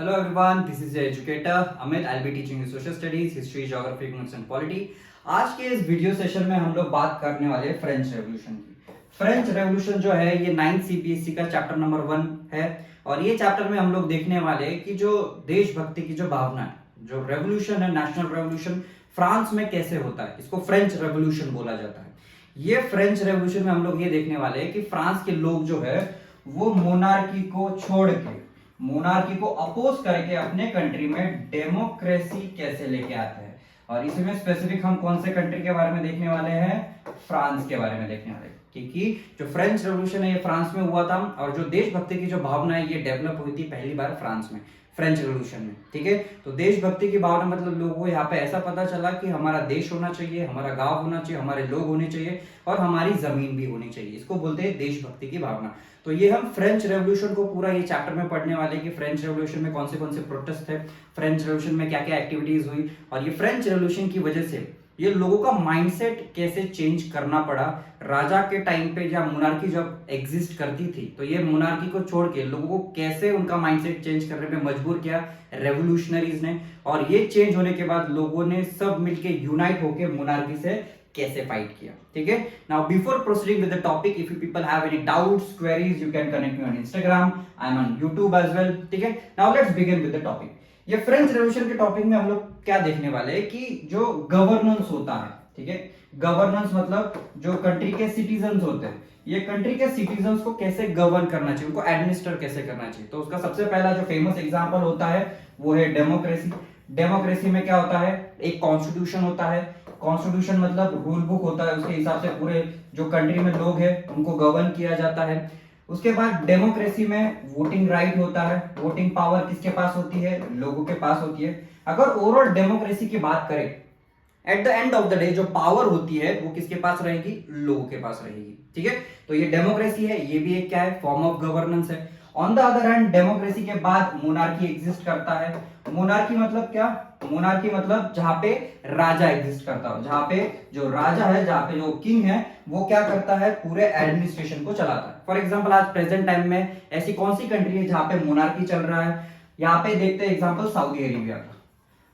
Hello everyone, this is your educator Amit. I'll be teaching you social studies, history, geography, economics and polity. आज के इस video session में हम लोग बात करने वाले हैं फ्रेंच रेवोल्यूशन की। फ्रेंच रेवोल्यूशन जो है ये 9th CBSE का चैप्टर नंबर 1 है और ये चैप्टर में हम लोग देखने वाले हैं कि जो देशभक्ति की जो भावना है, जो रेवोल्यूशन है, नेशनल रेवोल्यूशन फ्रांस में कैसे होता है, इसको फ्रेंच रेवोल्यूशन बोला जाता है। ये फ्रेंच रेवोल्यूशन में हम लोग ये देखने वाले हैं कि फ्रांस के लोग जो है वो मोनार्की को छोड़ के, मोनार्की को अपोज करके अपने कंट्री में डेमोक्रेसी कैसे लेके आते हैं। और इसमें स्पेसिफिक हम कौन से कंट्री के बारे में देखने वाले हैं, फ्रांस के बारे में देखने वाले हैं, क्योंकि जो फ्रेंच रेवोल्यूशन है ये फ्रांस में हुआ था और जो देशभक्ति की जो भावना है ये डेवलप हुई थी पहली बार फ्रांस में, फ्रेंच रेवोल्यूशन में। ठीक है, तो देशभक्ति की भावना मतलब लोगों को यहाँ पे ऐसा पता चला कि हमारा देश होना चाहिए, हमारा गांव होना चाहिए, हमारे लोग होने चाहिए और हमारी जमीन भी होनी चाहिए। इसको बोलते हैं देशभक्ति की भावना। तो ये हम फ्रेंच रेवोल्यूशन को पूरा ये चैप्टर में पढ़ने वाले कि फ्रेंच रेवोल्यूशन में कौन से प्रोटेस्ट थे, फ्रेंच रेवोल्यूशन में क्या क्या एक्टिविटीज हुई और ये फ्रेंच रेवोल्यूशन की वजह से ये लोगों का माइंडसेट कैसे चेंज करना पड़ा। राजा के टाइम पे जब मोनार्की जब एग्जिस्ट करती थी तो ये मोनार्की को छोड़ के लोगों को कैसे उनका माइंडसेट चेंज करने पे मजबूर किया रेवोल्यूशनरीज ने, और ये चेंज होने के बाद लोगों ने सब मिलके यूनाइट होके मोनार्की से कैसे फाइट किया। ठीक है, now before proceeding with the topic, if you people have any doubts, queries, you can connect me on Instagram, I am on YouTube as well. ठीक है, now let's begin with the topic. ये French revolution के topic में हम लोग क्या देखने वाले हैं कि जो गवर्नेंस होता है, ठीक है, गवर्नेंस मतलब जो कंट्री के सिटीजन्स होते हैं, ये कंट्री के सिटीजन्स को कैसे गवर्न करना चाहिए, उनको एडमिनिस्टर कैसे करना चाहिए। तो उसका सबसे पहला जो फेमस एग्जांपल होता है वो है डेमोक्रेसी। डेमोक्रेसी में क्या होता है, एक कॉन्स्टिट्यूशन होता है। कॉन्स्टिट्यूशन मतलब रूल बुक होता है, उसके हिसाब से पूरे जो कंट्री में लोग हैं उनको गवर्न किया जाता है। उसके बाद डेमोक्रेसी में वोटिंग राइट होता है। वोटिंग पावर किसके पास होती है, लोगों के पास होती है। अगर ओवरऑल डेमोक्रेसी की बात करें, eight the end of the day जो पावर होती है वो किसके पास रहेगी, लोगों के पास रहेगी। ठीक है, तो ये डेमोक्रेसी है, ये भी एक क्या है, फॉर्म ऑफ गवर्नेंस है। On the other hand democracy के बाद मोनार्की एग्जिस्ट करता है। मोनार्की मतलब क्या, मोनार्की मतलब जहां पे राजा एग्जिस्ट करता हो, जहां पे जो राजा है, जहां पे जो किंग है वो क्या करता है, पूरे एडमिनिस्ट्रेशन को चलाता है। फॉर एग्जांपल आज प्रेजेंट टाइम में ऐसी कौन सी कंट्री है जहां पे मोनार्की चल रहा है, यहाँ पे देखते हैं एग्जांपल सऊदी अरेबिया का।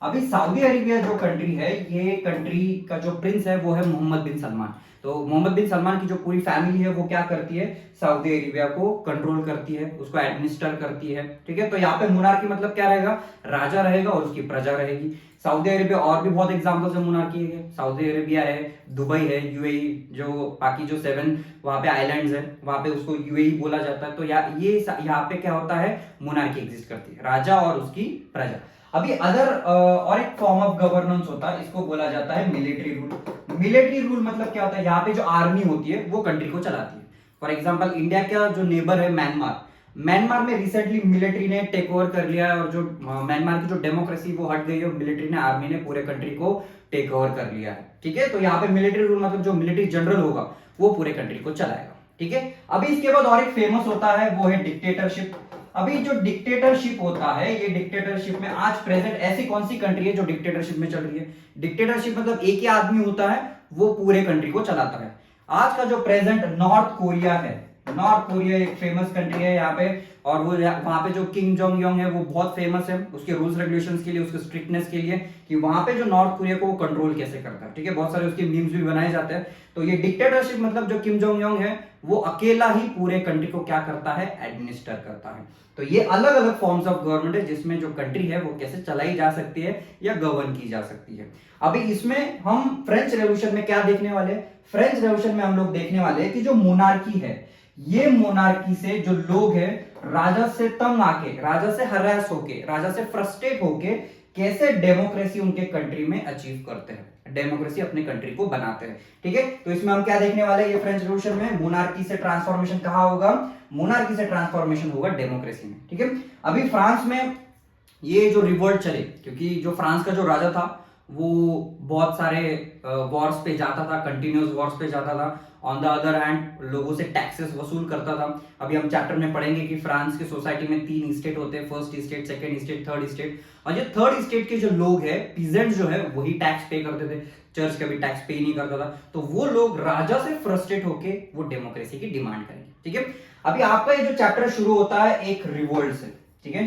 अभी सऊदी अरेबिया जो कंट्री है, ये कंट्री का जो प्रिंस है वो है मोहम्मद बिन सलमान। तो मोहम्मद बिन सलमान की जो पूरी फैमिली है वो क्या करती है, सऊदी अरेबिया को कंट्रोल करती है, उसको एडमिनिस्टर करती है। ठीक है, तो यहाँ पे मोनार्की मतलब क्या रहेगा, राजा रहेगा और उसकी प्रजा रहेगी। सऊदी अरेबिया और भी बहुत एग्जांपल्स है मोनार्की है, सऊदी अरेबिया है, दुबई है, यूएई, जो बाकी जो 7 वहां पे आइलैंड्स है वहां पे उसको यूएई बोला जाता है। तो ये यहाँ पे क्या होता है, मोनार्की एग्जिस्ट करती है, राजा और उसकी प्रजा। अभी अदर और एक फॉर्म ऑफ गवर्नेंस होता है, इसको बोला जाता है मिलिट्री रूल। मिलिट्री रूल मतलब क्या होता है, यहाँ पे जो आर्मी होती है वो कंट्री को चलाती है। फॉर एग्जांपल इंडिया का जो नेबर है म्यांमार, म्यांमार में रिसेंटली मिलिट्री ने टेक ओवर कर लिया और जो म्यांमार की जो डेमोक्रेसी वो हट गई है, मिलिट्री ने, आर्मी ने पूरे कंट्री को टेक ओवर कर लिया है। ठीक है, तो यहाँ पे मिलिट्री रूल मतलब जो मिलिट्री जनरल होगा वो पूरे कंट्री को चलाएगा। ठीक है, अभी इसके बाद और एक फेमस होता है वो है डिक्टेटरशिप। अभी जो डिक्टेटरशिप होता है, ये डिक्टेटरशिप में आज प्रेजेंट ऐसी कौन सी कंट्री है जो डिक्टेटरशिप में चल रही है। डिक्टेटरशिप मतलब एक ही आदमी होता है वो पूरे कंट्री को चलाता है। आज का जो प्रेजेंट नॉर्थ कोरिया है, नॉर्थ कोरिया एक फेमस कंट्री है यहाँ पे, और वो वहां पे जो किंग जोंग योंग है वो बहुत फेमस है उसके रूल्स रेगुलेशंस के लिए, उसके स्ट्रिक्टनेस के लिए, कि वहां पे जो नॉर्थ कोरिया को वो कंट्रोल कैसे करता है। ठीक है, बहुत सारे उसके मीम्स भी बनाए जाते हैं। तो ये डिक्टेटरशिप मतलब जो किम जोंग योंग है वो अकेला ही पूरे कंट्री को क्या करता है, एडमिनिस्टर करता है। तो ये अलग अलग फॉर्म्स ऑफ गवर्नमेंट है जिसमें जो कंट्री है वो कैसे चलाई जा सकती है या गवर्न की जा सकती है। अभी इसमें हम फ्रेंच रेवोल्यूशन में क्या देखने वाले हैं, फ्रेंच रेवोल्यूशन में हम लोग देखने वाले हैं कि जो मोनार्की है, ये मोनार्की से जो लोग हैं राजा से तंग आके, राजा से हरास होके, राजा से फ्रस्ट्रेट होके कैसे डेमोक्रेसी उनके कंट्री में अचीव करते हैं, डेमोक्रेसी अपने कंट्री को बनाते हैं। ठीक है, तो इसमें हम क्या देखने वाले हैं, ये फ्रेंच रेवोल्यूशन में मोनार्की से ट्रांसफॉर्मेशन कहां होगा, मोनार्की से ट्रांसफॉर्मेशन होगा डेमोक्रेसी में। ठीक है, अभी फ्रांस में ये जो रिवोल्ट चले, क्योंकि जो फ्रांस का जो राजा था वो बहुत सारे वॉर्स पे जाता था, कंटिन्यूअस वॉर्स पे जाता था। ऑन द अदर हैंड लोगों से टैक्सेस वसूल करता था। अभी हम चैप्टर में पढ़ेंगे कि फ्रांस की सोसाइटी में 3 स्टेट होते हैं, first state, second state, third state. और ये थर्ड स्टेट के जो लोग हैं, पीजेंट्स जो है, वही टैक्स पे करते थे, चर्च कभी टैक्स पे नहीं करता था। तो वो लोग राजा से फ्रस्ट्रेट होके वो डेमोक्रेसी की डिमांड करेंगे। ठीक है, अभी आपका ये जो चैप्टर शुरू होता है एक रिवोल्ट से। ठीक है,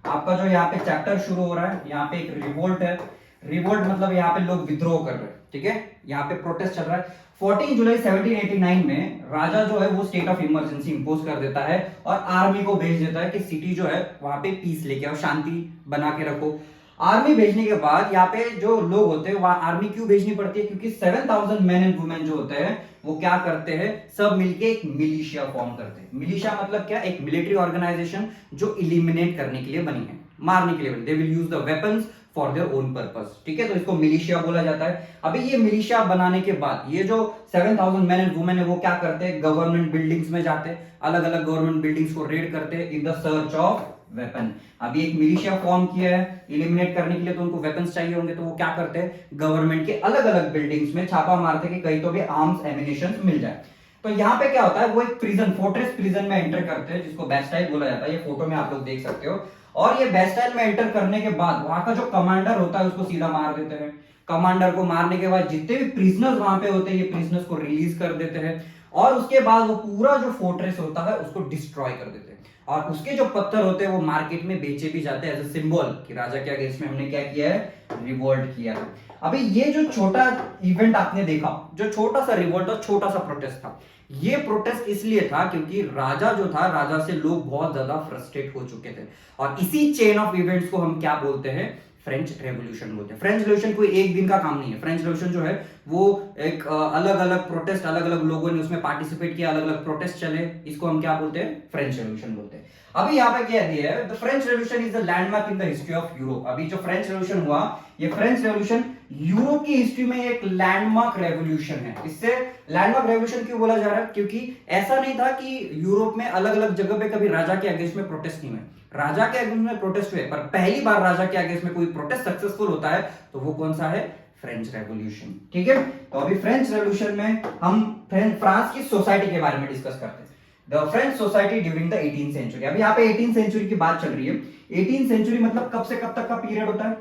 आपका जो यहाँ पे चैप्टर शुरू हो रहा है, यहाँ पे एक रिवोल्ट है। रिवोल्ट मतलब यहाँ पे लोग विद्रोह कर रहे हैं, ठीक है, यहाँ पे प्रोटेस्ट चल रहा है। 14 जुलाई 1789 में राजा जो है वो स्टेट ऑफ इमरजेंसी इंपोज कर देता है और आर्मी को भेज देता है कि सिटी जो है वहां पे पीस लेके आओ, शांति बना के रखो। आर्मी भेजने के बाद यहाँ पे जो लोग होते हैं, वहां आर्मी क्यों भेजनी पड़ती है, क्योंकि 7000 मैन एंड वुमेन जो होते हैं वो क्या करते हैं, सब मिलके एक मिलिशिया फॉर्म करते हैं। मिलिशिया मतलब क्या, एक मिलिट्री ऑर्गेनाइजेशन जो इलिमिनेट करने के लिए बनी है, मारने के लिए बनी। They will use the weapons for their own purpose, ठीक है, तो इसको मिलिशिया बोला जाता है। अभी ये मिलिशिया बनाने के बाद ये जो 7000 मैन एंड वुमेन है वो क्या करते हैं, गवर्नमेंट बिल्डिंग्स में जाते हैं, अलग अलग गवर्नमेंट बिल्डिंग्स को रेड करते हैं in the search of weapon. अभी एक मिलिशिया फॉर्म किया है इलिमिनेट करने के लिए, तो उनको वेपन्स चाहिए होंगे, तो वो क्या करते हैं, गवर्नमेंट के अलग अलग बिल्डिंग्स में छापा मारते कि कहीं तो भी आर्म्स एमिनेशन मिल जाए। तो यहाँ पे क्या होता है, वो एक प्रिजन, फोर्ट्रेस प्रिजन में एंटर करते हैं, जिसको बैस्टाइल बोला जाता है। ये फोटो में आप लोग देख सकते हो। और ये बैस्टाइल में एंटर करने के बाद वहां का जो कमांडर होता है उसको सीधा मार देते हैं। कमांडर को मारने के बाद जितने भी प्रिजनर्स वहां पे होते हैं, ये प्रिजनर्स को रिलीज कर देते हैं। और उसके बाद वो पूरा जो फोर्ट्रेस होता है उसको डिस्ट्रॉय कर देते हैं। और उसके जो पत्थर होते हैं वो मार्केट में बेचे भी जाते हैं एज ए सिंबल कि राजा के अगेंस्ट में हमने क्या किया है, रिवोल्ट किया है। अभी ये जो छोटा इवेंट आपने देखा, जो छोटा सा रिवोल्ट और छोटा सा प्रोटेस्ट था, ये प्रोटेस्ट इसलिए था क्योंकि राजा जो था, राजा से लोग बहुत ज्यादा फ्रस्ट्रेट हो चुके थे। और इसी चेन ऑफ इवेंट्स को हम क्या बोलते हैं, फ्रेंच रेवोल्यूशन बोलते हैं। फ्रेंच रेवोल्यूशन कोई एक दिन का काम नहीं है। फ्रेंच रेवोल्यूशन जो है वो एक अलग अलग प्रोटेस्ट, अलग अलग लोगों ने उसमें पार्टिसिपेट किया, अलग अलग प्रोटेस्ट चले, इसको हम क्या बोलते हैं, फ्रेंच रेवोल्यूशन बोलते हैं। अभी यहाँ पे क्या दिया है, the French revolution is the landmark in the history of Europe. अभी जो फ्रेंच रेवोल्यूशन हुआ, ये फ्रेंच रेवोल्यूशन यूरोप की हिस्ट्री में एक लैंडमार्क रेवोल्यूशन है। इससे लैंडमार्क रेवोल्यूशन क्यों बोला जा रहा है, क्योंकि ऐसा नहीं था कि यूरोप में अलग अलग जगह पे कभी राजा के अगेंस्ट में प्रोटेस्ट नहीं हुए। राजा के अगेंस्ट में प्रोटेस्ट हुए, पर पहली बार राजा के अगेंस्ट में कोई प्रोटेस्ट सक्सेसफुल होता है तो वो कौन सा है, फ्रेंच रेवोल्यूशन, ठीक है। तो अभी फ्रेंच रेवोल्यूशन में हम फ्रांस की सोसाइटी के बारे में डिस्कस करते हैं। The French society during the 18th century. अभी यहाँ पे 18th सेंचुरी की बात चल रही है। 18th सेंचुरी मतलब कब से कब तक का पीरियड होता है,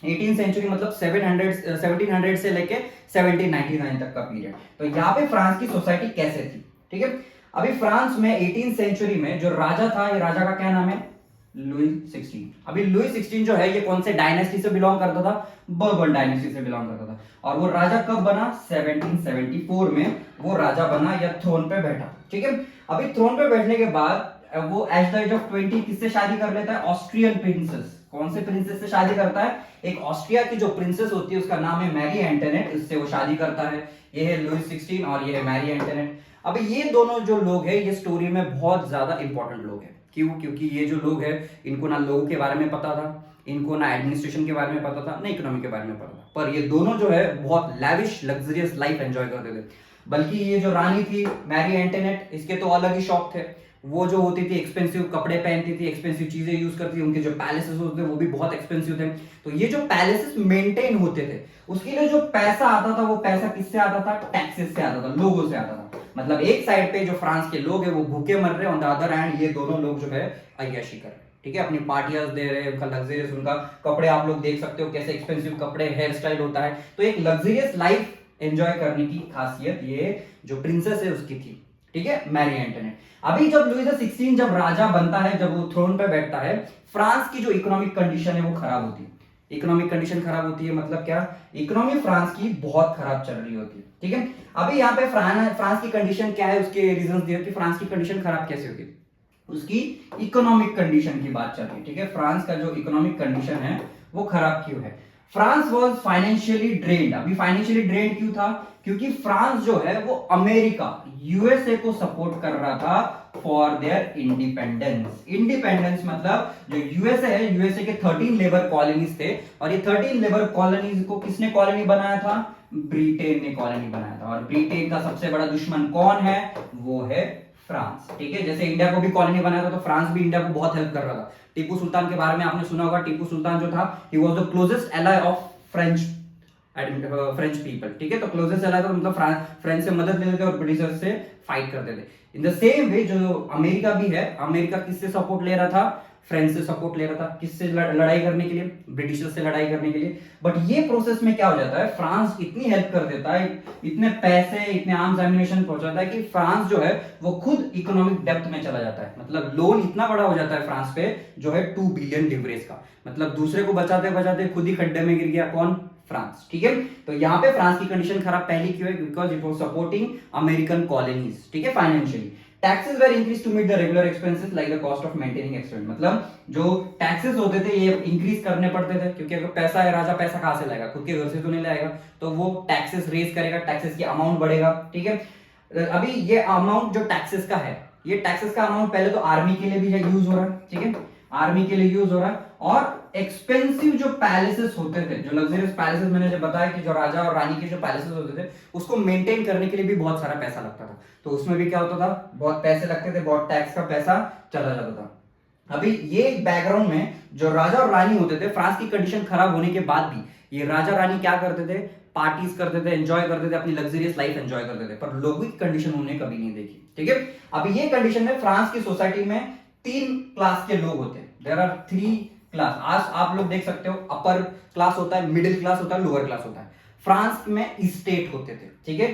18th सेंचुरी मतलब 1700 से लेके 1799 तक का पीरियड। तो यहाँ पे फ्रांस की सोसाइटी कैसे थी, ठीक है। अभी फ्रांस में 18th सेंचुरी में जो राजा था, ये राजा का क्या नाम है, लुई 16। अभी लुई 16 जो है ये कौन से डायनेस्टी से बिलोंग करता था, बर्बन डायनेस्टी से बिलोंग करता था। और वो राजा कब बना, 1774 में वो राजा बना या थ्रोन पे बैठा, ठीक है। अभी थ्रोन पे बैठने के बाद वो एट द एज ऑफ 20 किससे शादी कर लेता है, ऑस्ट्रियन प्रिंसेस। कौन से प्रिंसेस से शादी करता है, एक ऑस्ट्रिया की जो प्रिंसेस होती है उसका नाम है मैरी एंटोनेट, इससे वो शादी करता है। ये है लुई 16 और ये है मैरी एंटोनेट। अभी ये दोनों जो लोग हैं ये स्टोरी में बहुत ज्यादा इंपॉर्टेंट लोग हैं। क्यों, क्योंकि ये जो लोग हैं इनको ना लोगों के बारे में पता था, इनको ना एडमिनिस्ट्रेशन के बारे में पता था, ना इकोनॉमी के बारे में पता था, पर ये दोनों जो है बहुत लैविश लग्जरियस लाइफ एंजॉय करते थे। बल्कि ये जो रानी थी मैरी एंटोनेट, इसके तो अलग ही शौक थे। वो जो होती थी एक्सपेंसिव कपड़े पहनती थी, एक्सपेंसिव चीजें यूज करती थी, उनके जो पैलेसेस होते थे वो भी बहुत एक्सपेंसिव थे। तो ये जो पैलेसेस मेंटेन होते थे उसके लिए जो पैसा आता था वो पैसा किससे आता था, टैक्सेस से आता था, लोगों से आता था। मतलब एक साइड पे जो फ्रांस के लोग हैं वो भूखे मर रहे हैं, ऑन द अदर हैंड ये दोनों लोग जो है अय्याशी कर रहे हैं, ठीक है, अपनी पार्टियां दे रहे हैं, उनका लग्जरियस, उनका कपड़े आप लोग देख सकते हो कैसे एक्सपेंसिव कपड़े, हेयर स्टाइल होता है। तो एक लग्जरियस लाइफ एंजॉय करने की खासियत ये जो प्रिंसेस है उसकी थी, ठीक है, मैरी एंटोनेट। अभी जब लुई 16 जब राजा बनता है, जब वो थ्रोन पे बैठता है, फ्रांस की जो इकोनॉमिक कंडीशन है वो खराब होती है। इकोनॉमिक कंडीशन खराब होती है मतलब क्या, इकोनॉमी फ्रांस की बहुत खराब चल रही होती है, ठीक है। अभी यहाँ पे फ्रांस की कंडीशन क्या है, उसके रीजंस दिए कि फ्रांस की कंडीशन खराब कैसे होती है, उसकी इकोनॉमिक कंडीशन की बात चल रही है, ठीक है। फ्रांस का जो इकोनॉमिक कंडीशन है वो खराब क्यों है, फ्रांस वॉज फाइनेंशियली ड्रेन्ड। अभी फाइनेंशियली ड्रेन्ड क्यों था, क्योंकि फ्रांस जो है वो अमेरिका, यूएसए को सपोर्ट कर रहा था फॉर देयर इंडिपेंडेंस। इंडिपेंडेंस मतलब जो यूएसए है, यूएसए के 13 लेबर कॉलोनीज थे, और ये 13 लेबर कॉलोनीज को किसने कॉलोनी बनाया था, ब्रिटेन ने कॉलोनी बनाया था। और ब्रिटेन का सबसे बड़ा दुश्मन कौन है, वो है फ्रांस, ठीक है। जैसे इंडिया को भी कॉलोनी बनाया था तो फ्रांस भी इंडिया को बहुत हेल्प कर रहा था। टीपू सुल्तान के बारे में आपने सुना होगा, टीपू सुल्तान जो था he was the closest ally of French people, ठीक है। तो क्लोजेस्ट एलाय था मतलब फ्रेंच से मदद लेते थे और ब्रिटिशर्स से फाइट करते थे। इन द सेम वे जो अमेरिका भी है, अमेरिका किससे सपोर्ट ले रहा था, फ्रेंच से सपोर्ट ले रहा था, किससे लड़ाई करने के लिए, ब्रिटिशर्स से लड़ाई करने के लिए। बट ये प्रोसेस में क्या हो जाता है, फ्रांस इतनी हेल्प कर देता है, इतने पैसे, इतने आर्म्स एम्युनिशन पहुंचाता है कि फ्रांस जो है वो खुद इकोनॉमिक डेप्थ में चला जाता है। मतलब लोन इतना बड़ा हो जाता है फ्रांस पे जो है 2 बिलियन लिवरेज का, मतलब दूसरे को बचाते बचाते खुद ही खड्डे में गिर गया। कौन? फ्रांस। ठीक है, तो यहाँ पे फ्रांस की कंडीशन खराब पहली क्यों है, because it was supporting American colonies. ठीक है, financially taxes were increase to meet the regular expenses like the cost of maintaining expense. मतलब जो टैक्सेस होते थे ये इंक्रीज करने पड़ते थे, क्योंकि अगर पैसा है, राजा पैसा कहां से लाएगा, खुद के घर से तो नहीं लाएगा, तो वो टैक्सेस रेज करेगा, टैक्सेस की अमाउंट बढ़ेगा। ठीक है, अभी ये अमाउंट जो टैक्सेस का है, ये टैक्सेस का अमाउंट पहले तो आर्मी के लिए भी यूज हो रहा है। ठीक है, आर्मी के लिए यूज हो रहा है, और एक्सपेंसिव जो पैलेसेस होते थे, जो लग्जरियस पैलेसेस, मैंने जो बताया कि जो राजा और रानी के जो पैलेसेस होते थे उसको मेंटेन करने के लिए भी बहुत सारा पैसा लगता था, तो उसमें भी क्या होता था, बहुत पैसे लगते थे, बहुत टैक्स का पैसा चला जाता था। अभी ये बैकग्राउंड में जो राजा और रानी होते थे, फ्रांस की कंडीशन खराब होने के बाद भी ये राजा रानी क्या करते थे, पार्टीज करते थे, एंजॉय करते थे, अपनी लग्जरियस लाइफ एंजॉय करते थे, पर लोगों की कंडीशन उन्होंने कभी नहीं देखी। ठीक है, अभी ये कंडीशन में फ्रांस की सोसाइटी में 3 क्लास के लोग होते हैं, देयर आर 3 क्लास। आज आप लोग देख सकते हो, अपर क्लास होता है, मिडिल क्लास होता है, लोअर क्लास होता है। फ्रांस में स्टेट होते थे। ठीक है,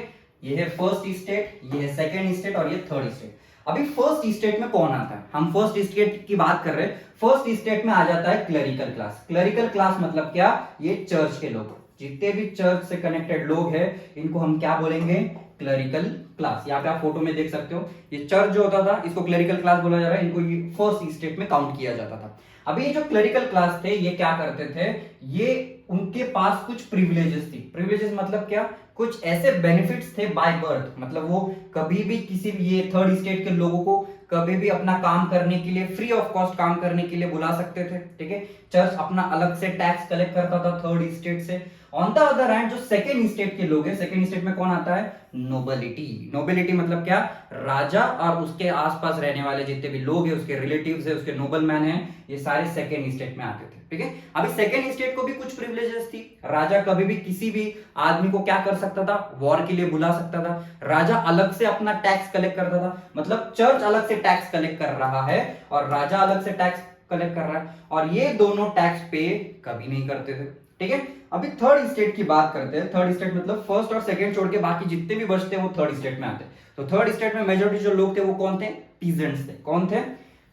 ये है फर्स्ट स्टेट, ये है सेकंड स्टेट और ये थर्ड स्टेट। अभी फर्स्ट स्टेट में कौन आता है, हम फर्स्ट स्टेट की बात कर रहे हैं। फर्स्ट स्टेट में आ जाता है क्लरिकल क्लास। क्लरिकल क्लास मतलब क्या, ये चर्च के लोग, जितने भी चर्च से कनेक्टेड लोग हैं इनको हम क्या बोलेंगे, क्लरिकल क्लास। यहाँ पे आप फोटो में देख सकते हो, ये चर्च जो होता था इसको क्लरिकल क्लास बोला जा रहा है, इनको ये फर्स्ट स्टेट में काउंट किया जाता था। अभी ये जो क्लरिकल क्लास थे ये क्या करते थे, ये उनके पास कुछ प्रिविलेजेस थी। प्रिविलेजेस मतलब क्या, कुछ ऐसे बेनिफिट्स थे बाय बर्थ, मतलब वो कभी भी किसी भी ये थर्ड स्टेट के लोगों को कभी भी अपना काम करने के लिए, फ्री ऑफ कॉस्ट काम करने के लिए बुला सकते थे। ठीक है, चर्च अपना अलग से टैक्स कलेक्ट करता था थर्ड स्टेट से। ऑन द अदर हैंड जो सेकेंड स्टेट के लोग हैं, सेकेंड स्टेट में कौन आता है, नोबिलिटी। नोबिलिटी मतलब क्या, राजा और उसके आसपास रहने वाले जितने भी लोग हैं, उसके रिलेटिव्स है, उसके नोबलमैन हैं, ये सारे सेकेंड स्टेट में आते थे। ठीक है, अभी सेकेंड स्टेट को भी कुछ प्रिविलेजेस थी। राजा कभी भी किसी भी आदमी को क्या कर सकता था, वॉर के लिए बुला सकता था। राजा अलग से अपना टैक्स कलेक्ट करता था, मतलब चर्च अलग से टैक्स कलेक्ट कर रहा है और राजा अलग से टैक्स कलेक्ट कर रहा है, और ये दोनों टैक्स पे कभी नहीं करते थे। ठीक है, अभी थर्ड स्टेट की बात करते हैं। थर्ड स्टेट मतलब फर्स्ट और सेकंड छोड़ के बाकी जितने भी बचते हैं वो थर्ड स्टेट में आते हैं। तो थर्ड स्टेट में मेजॉरिटी जो लोग थे वो कौन थे, पीजेंट्स थे। कौन थे,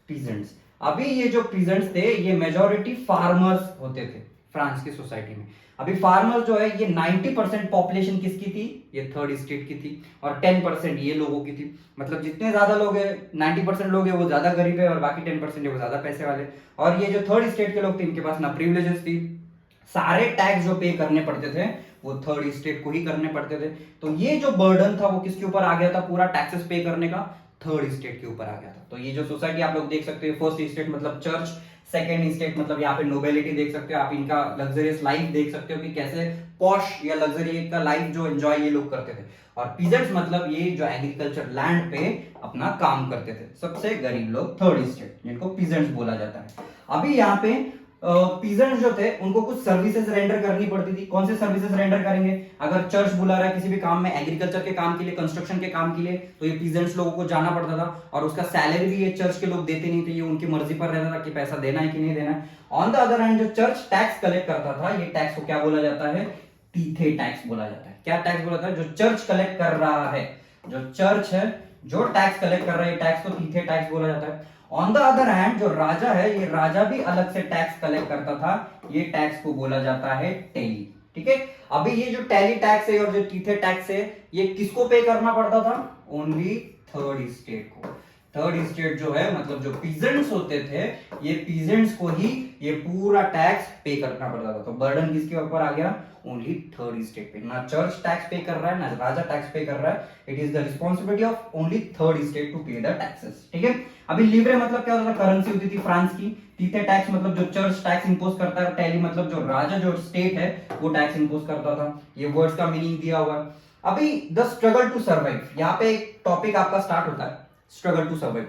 पीजेंट्स। अभी ये जो पीजेंट्स थे ये मेजॉरिटी फार्मर्स होते थे फ्रांस की सोसाइटी में। अभी फार्मर्स जो है ये 90% पॉपुलेशन किसकी थी, ये थर्ड स्टेट की थी, और 10% ये लोगों की थी। मतलब जितने ज्यादा लोग हैं, 90% लोग हैं वो ज्यादा गरीब है और बाकी 10% है वो ज्यादा पैसे वाले। और ये जो थर्ड स्टेट के लोग थे इनके पास ना प्रिविलेजेस थी, सारे टैक्स जो पे करने पड़ते थे वो थर्ड स्टेट को ही करने पड़ते थे। तो ये जो बर्डन था वो किसके ऊपर आ गया था, पूरा टैक्सेस पे करने का थर्ड स्टेट के ऊपर आ गया था। तो ये जो सोसाइटी आप लोग देख सकते हो, फर्स्ट स्टेट मतलब चर्च, सेकेंड स्टेट मतलब यहाँ पे नोबिलिटी देख सकते हो आप, इनका लग्जरियस लाइफ देख सकते हो कि कैसे पॉश या लग्जरी का लाइफ जो एंजॉय ये लोग करते थे। और पीजेंट्स मतलब ये जो एग्रीकल्चर लैंड पे अपना काम करते थे, सबसे गरीब लोग थर्ड स्टेट, जिनको पीजेंट्स बोला जाता है। अभी यहाँ पे पीजेंट्स जो थे उनको कुछ सर्विसेज रेंडर करनी पड़ती थी। कौन से सर्विसेज रेंडर करेंगे, अगर चर्च बुला रहा है किसी भी काम में, एग्रीकल्चर के काम के लिए, कंस्ट्रक्शन के काम के लिए, तो ये पीजेंट्स लोगों को जाना पड़ता था, और उसका सैलरी भी ये चर्च के लोग देते नहीं थे, ये उनकी मर्जी पर रहता था कि पैसा देना है कि नहीं देना है। ऑन द अदर हैंड जो चर्च टैक्स कलेक्ट करता था, ये टैक्स को क्या बोला जाता है, तीथे टैक्स बोला जाता है। क्या टैक्स बोला जाता है, जो चर्च कलेक्ट कर रहा है, जो चर्च है जो टैक्स कलेक्ट कर रहा है, टैक्स को तीथे टैक्स बोला जाता है। ऑन द अदर हैंड जो राजा है, ये राजा भी अलग से टैक्स कलेक्ट करता था, ये टैक्स को बोला जाता है टेली। ठीक है, अभी ये जो टेली टैक्स है और जो तीथे टैक्स है ये किसको पे करना पड़ता था, ओनली थर्ड स्टेट को। थर्ड स्टेट जो है मतलब जो पीजेंट्स होते थे, ये पीजेंट्स को ही ये पूरा टैक्स पे करना पड़ता था। तो बर्डन किसके ऊपर आ गया, ओनली थर्ड स्टेट पे। ना चर्च टैक्स पे कर रहा है, ना राजा टैक्स पे कर रहा है, it is the responsibility of only third state to pay the taxes. ठीक है, अभी लिवरे मतलब क्या होता था, करेंसी होती थी फ्रांस की। तीथे टैक्स मतलब जो चर्च टैक्स इंपोज करता है, टेली मतलब जो राजा जो स्टेट है वो टैक्स इंपोज करता था। ये वर्ड्स का मीनिंग दिया हुआ है। अभी द स्ट्रगल टू सर्वाइव, यहाँ पे एक टॉपिक आपका स्टार्ट होता है, स्ट्रगल टू सर्वाइव।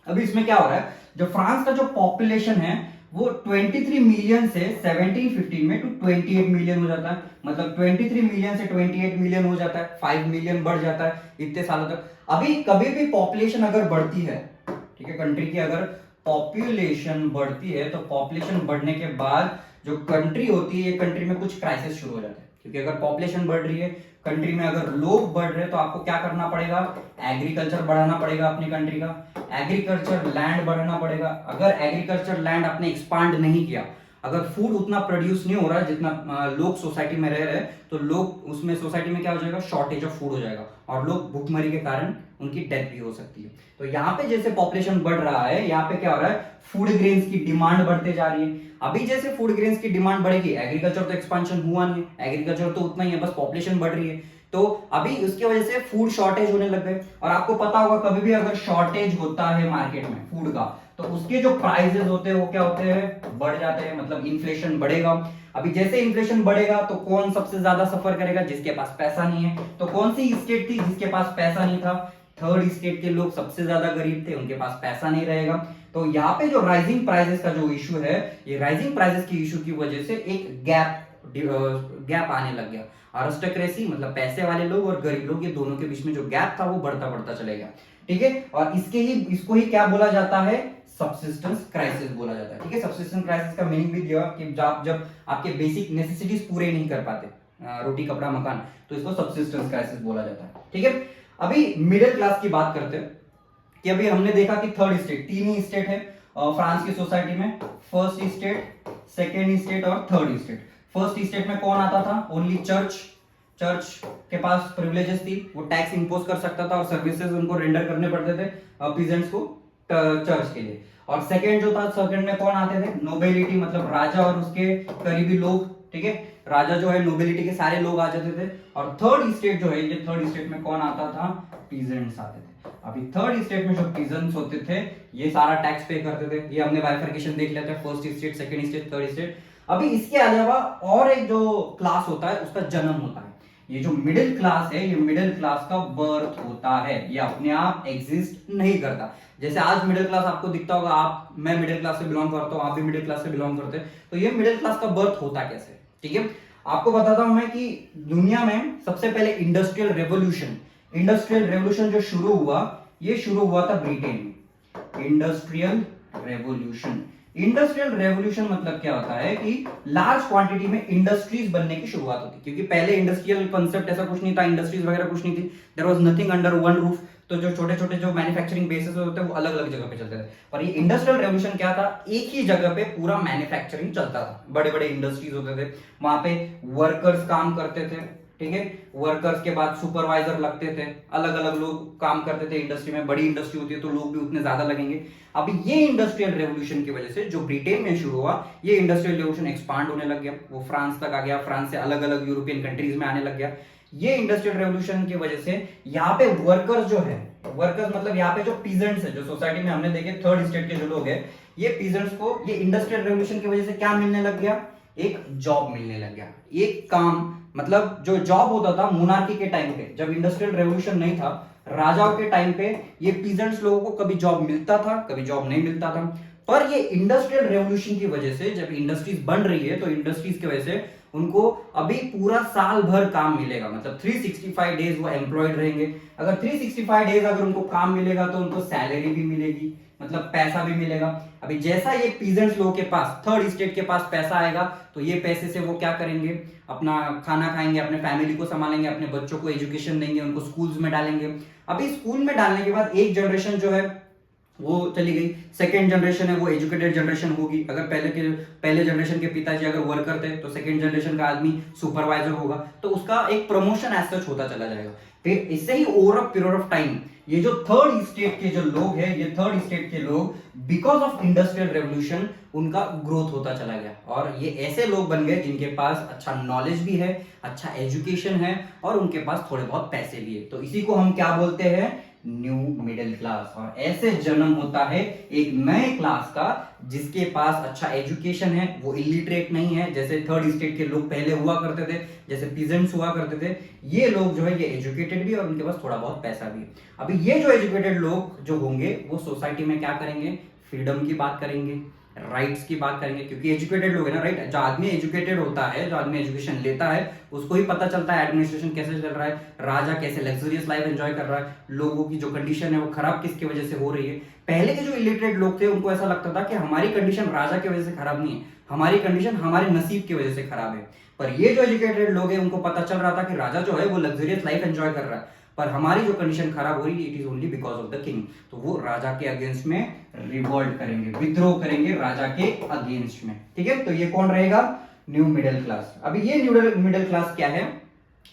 अभी इसमें क्या हो रहा है, जो फ्रांस का जो पॉपुलेशन है वो 23 मिलियन से 1715 में टू 28 मिलियन हो जाता है। मतलब 23 मिलियन से 28 मिलियन हो जाता है, 5 मिलियन बढ़ जाता है इतने सालों तक। अभी कभी भी पॉपुलेशन अगर बढ़ती है, ठीक है, कंट्री की अगर पॉपुलेशन बढ़ती है तो पॉपुलेशन बढ़ने के बाद जो कंट्री होती है, ये कंट्री में कुछ क्राइसिस शुरू हो जाते हैं, क्योंकि अगर पॉपुलेशन बढ़ रही है कंट्री में, अगर लोग बढ़ रहे हैं तो आपको क्या करना पड़ेगा, एग्रीकल्चर बढ़ाना पड़ेगा अपनी कंट्री का, एग्रीकल्चर लैंड बढ़ाना पड़ेगा। अगर एग्रीकल्चर लैंड आपने एक्सपांड नहीं किया, अगर फूड उतना प्रोड्यूस नहीं हो रहा है जितना लोग सोसाइटी में रह रहे हैं, तो लोग उसमें सोसाइटी में क्या हो जाएगा, शॉर्टेज ऑफ फूड हो जाएगा और लोग भूखमरी के कारण उनकी डेथ भी हो सकती है। तो यहाँ पे जैसे पॉपुलेशन बढ़ रहा है, यहाँ पे क्या हो रहा है, फूड ग्रेन्स की डिमांड बढ़ते जा रही है। अभी जैसे फूड ग्रेन्स की डिमांड बढ़ेगी, एग्रीकल्चर तो एक्सपांशन हुआ नहीं है, एग्रीकल्चर तो उतना ही है, बस पॉपुलेशन बढ़ रही है, तो अभी उसकी वजह से फूड शॉर्टेज होने लग गए। और आपको पता होगा कभी भी अगर शॉर्टेज होता है मार्केट में फूड का, तो उसके जो प्राइसेस होते हैं वो क्या होते हैं, बढ़ जाते हैं, मतलब इन्फ्लेशन बढ़ेगा। अभी जैसे इन्फ्लेशन बढ़ेगा तो कौन सबसे ज्यादा सफर करेगा, जिसके पास पैसा नहीं है। तो कौन सी स्टेट थी जिसके पास पैसा नहीं था, थर्ड स्टेट के लोग सबसे ज्यादा गरीब थे, उनके पास पैसा नहीं रहेगा। तो यहाँ पे जो राइजिंग प्राइसेस का जो इशू है, ये राइजिंग प्राइसेस की इशू की वजह से एक गैप आने लग गया। अरिस्टोक्रेसी मतलब पैसे वाले लोग और गरीब लोग, ये दोनों के बीच में जो गैप था वो बढ़ता बढ़ता चलेगा, ठीक है। और इसको ही क्या बोला जाता है, सब्सिस्टेंस क्राइसिस बोला जाता है, ठीक है। सब्सिस्टेंस क्राइसिस का मीनिंग भी दिया कि जब आपके बेसिक नेसेसिटीज पूरे नहीं कर पाते, रोटी कपड़ा मकान, तो इसको सब्सिस्टेंस क्राइसिस बोला जाता है, ठीक है। अभी मिडिल क्लास की बात करते हैं कि अभी हमने देखा कि थर्ड स्टेट, तीन ही स्टेट है फ्रांस की सोसाइटी में, फर्स्ट स्टेट, सेकेंड स्टेट और थर्ड स्टेट। फर्स्ट स्टेट में कौन आता था, ओनली चर्च के पास प्रिविलेजेस थी, वो टैक्स इंपोज कर सकता था और सर्विसेज उनको रेंडर करने पड़ते थे पीजेंट्स को चर्च के लिए। और सेकेंड जो था, सेकेंड में कौन आते थे, नोबिलिटी, मतलब राजा और उसके करीबी लोग, ठीक है। राजा जो है, नोबिलिटी के सारे लोग आ जाते थे। और थर्ड स्टेट जो है, ये थर्ड स्टेट में कौन आता था, पीजेंट्स आते थे। अभी थर्ड स्टेट में जो पीजेंट्स होते थे ये सारा टैक्स पे करते थे। ये हमने बाइफर्केशन देख लिया था, first state, second state, third state. अभी इसके अलावा और एक जो क्लास होता है उसका जन्म होता है। ये जो मिडिल क्लास है, ये मिडिल क्लास का बर्थ होता है, ये अपने आप एग्जिस्ट नहीं करता। जैसे आज मिडिल क्लास आपको दिखता होगा, मैं मिडिल क्लास से बिलोंग करता हूं, आप भी मिडिल क्लास से बिलोंग करते हैं, तो ये मिडिल क्लास का बर्थ होता कैसे, ठीक है। आपको बताता हूं मैं कि दुनिया में सबसे पहले इंडस्ट्रियल रेवोल्यूशन जो शुरू हुआ, ये शुरू हुआ था ब्रिटेन में। इंडस्ट्रियल रेवोल्यूशन मतलब क्या होता है कि लार्ज क्वांटिटी में इंडस्ट्रीज बनने की शुरुआत होती है, क्योंकि पहले इंडस्ट्रियल कंसेप्ट ऐसा कुछ नहीं था, इंडस्ट्रीज वगैरह कुछ नहीं थी, there was nothing under one roof. तो जो छोटे छोटे जो मैन्युफैक्चरिंग बेसिस होते हैं वो अलग अलग जगह पे चलते थे। और ये इंडस्ट्रियल रेवोल्यूशन क्या था, एक ही जगह पे पूरा मैन्युफैक्चरिंग चलता था, बड़े बड़े इंडस्ट्रीज होते थे, वहां पे वर्कर्स काम करते थे, ठीक है। वर्कर्स के बाद सुपरवाइजर लगते थे, अलग अलग लोग काम करते थे इंडस्ट्री में। बड़ी इंडस्ट्री होती है तो लोग भी उतने ज्यादा लगेंगे। अभी ये इंडस्ट्रियल रेवोल्यूशन की वजह से जो ब्रिटेन में शुरू हुआ, ये इंडस्ट्रियल रेवोल्यूशन एक्सपांड होने लग गया, वो फ्रांस तक आ गया, फ्रांस से अलग अलग यूरोपियन कंट्रीज में आने लग गया। ये इंडस्ट्रियल रेवोल्यूशन की वजह से यहाँ पे वर्कर्स जो है, वर्कर्स मतलब यहाँ पे जो पीजेंट्स है, जो सोसाइटी में हमने देखे थर्ड स्टेट के जो लोग हैं, ये पीजेंट्स को ये इंडस्ट्रियल रेवोल्यूशन की वजह से क्या मिलने लग गया, एक जॉब मिलने लग गया, एक काम। मतलब जो जॉब होता था मोनार्की के टाइम पे, जब इंडस्ट्रियल रेवोल्यूशन नहीं था, राजाओं के टाइम पे, ये पीजेंट्स लोगों को कभी जॉब मिलता था, कभी जॉब नहीं मिलता था। पर ये इंडस्ट्रियल रेवोल्यूशन की वजह से, जब इंडस्ट्रीज बन रही है, तो इंडस्ट्रीज की वजह से उनको अभी पूरा साल भर काम मिलेगा, मतलब 365 डेज वो एम्प्लॉयड रहेंगे। अगर 365 डेज अगर उनको काम मिलेगा तो उनको सैलरी भी मिलेगी, मतलब पैसा भी मिलेगा। अभी जैसा ये पीजेंट्स लोगों के पास, थर्ड स्टेट के पास पैसा आएगा, तो ये पैसे से वो क्या करेंगे, अपना खाना खाएंगे, अपने फैमिली को संभालेंगे, अपने बच्चों को एजुकेशन देंगे, उनको स्कूल्स में डालेंगे। अभी स्कूल में डालने के बाद एक जनरेशन जो है वो चली गई, सेकेंड जनरेशन है वो एजुकेटेड जनरेशन होगी। अगर पहले जनरेशन के पिताजी अगर वर्कर थे, तो सेकेंड जनरेशन का आदमी सुपरवाइजर होगा, तो उसका एक प्रमोशन एज सच होता चला जाएगा। फिर इससे ही over a period of time ये जो थर्ड स्टेट के जो लोग हैं, ये थर्ड स्टेट के लोग बिकॉज ऑफ इंडस्ट्रियल रेवोल्यूशन उनका ग्रोथ होता चला गया, और ये ऐसे लोग बन गए जिनके पास अच्छा नॉलेज भी है, अच्छा एजुकेशन है, और उनके पास थोड़े बहुत पैसे भी है। तो इसी को हम क्या बोलते हैं, न्यू मिडिल क्लास। और ऐसे जन्म होता है एक नए क्लास का, जिसके पास अच्छा एजुकेशन है, वो इलिटरेट नहीं है जैसे थर्ड स्टेट के लोग पहले हुआ करते थे, जैसे पीजेंट्स हुआ करते थे। ये लोग जो है ये एजुकेटेड भी और उनके पास थोड़ा बहुत पैसा भी है। अभी ये जो एजुकेटेड लोग जो होंगे वो सोसाइटी में क्या करेंगे, फ्रीडम की बात करेंगे, राइट्स की बात करेंगे, क्योंकि एजुकेटेड लोग है ना, राइट। जो आदमी एजुकेटेड होता है, जो आदमी एजुकेशन लेता है, उसको ही पता चलता है एडमिनिस्ट्रेशन कैसे चल रहा है, राजा कैसे लग्जरियस लाइफ एंजॉय कर रहा है, लोगों की जो कंडीशन है वो खराब किसकी वजह से हो रही है। पहले के जो इलिटरेट लोग थे उनको ऐसा लगता था कि हमारी कंडीशन राजा की वजह से खराब नहीं है, हमारी कंडीशन हमारे नसीब की वजह से खराब है। पर ये जो एजुकेटेड लोग हैं उनको पता चल रहा था कि राजा जो है वो लग्जरियस लाइफ एंजॉय कर रहा है, पर हमारी जो कंडीशन खराब हो रही है it is only because of the king. तो वो राजा के अगेंस्ट में रिवोल्ट करेंगे, विद्रोह करेंगे राजा के अगेंस्ट में, ठीक है। तो ये कौन रहेगा, न्यू मिडिल क्लास। अभी ये न्यू मिडिल क्लास क्या है,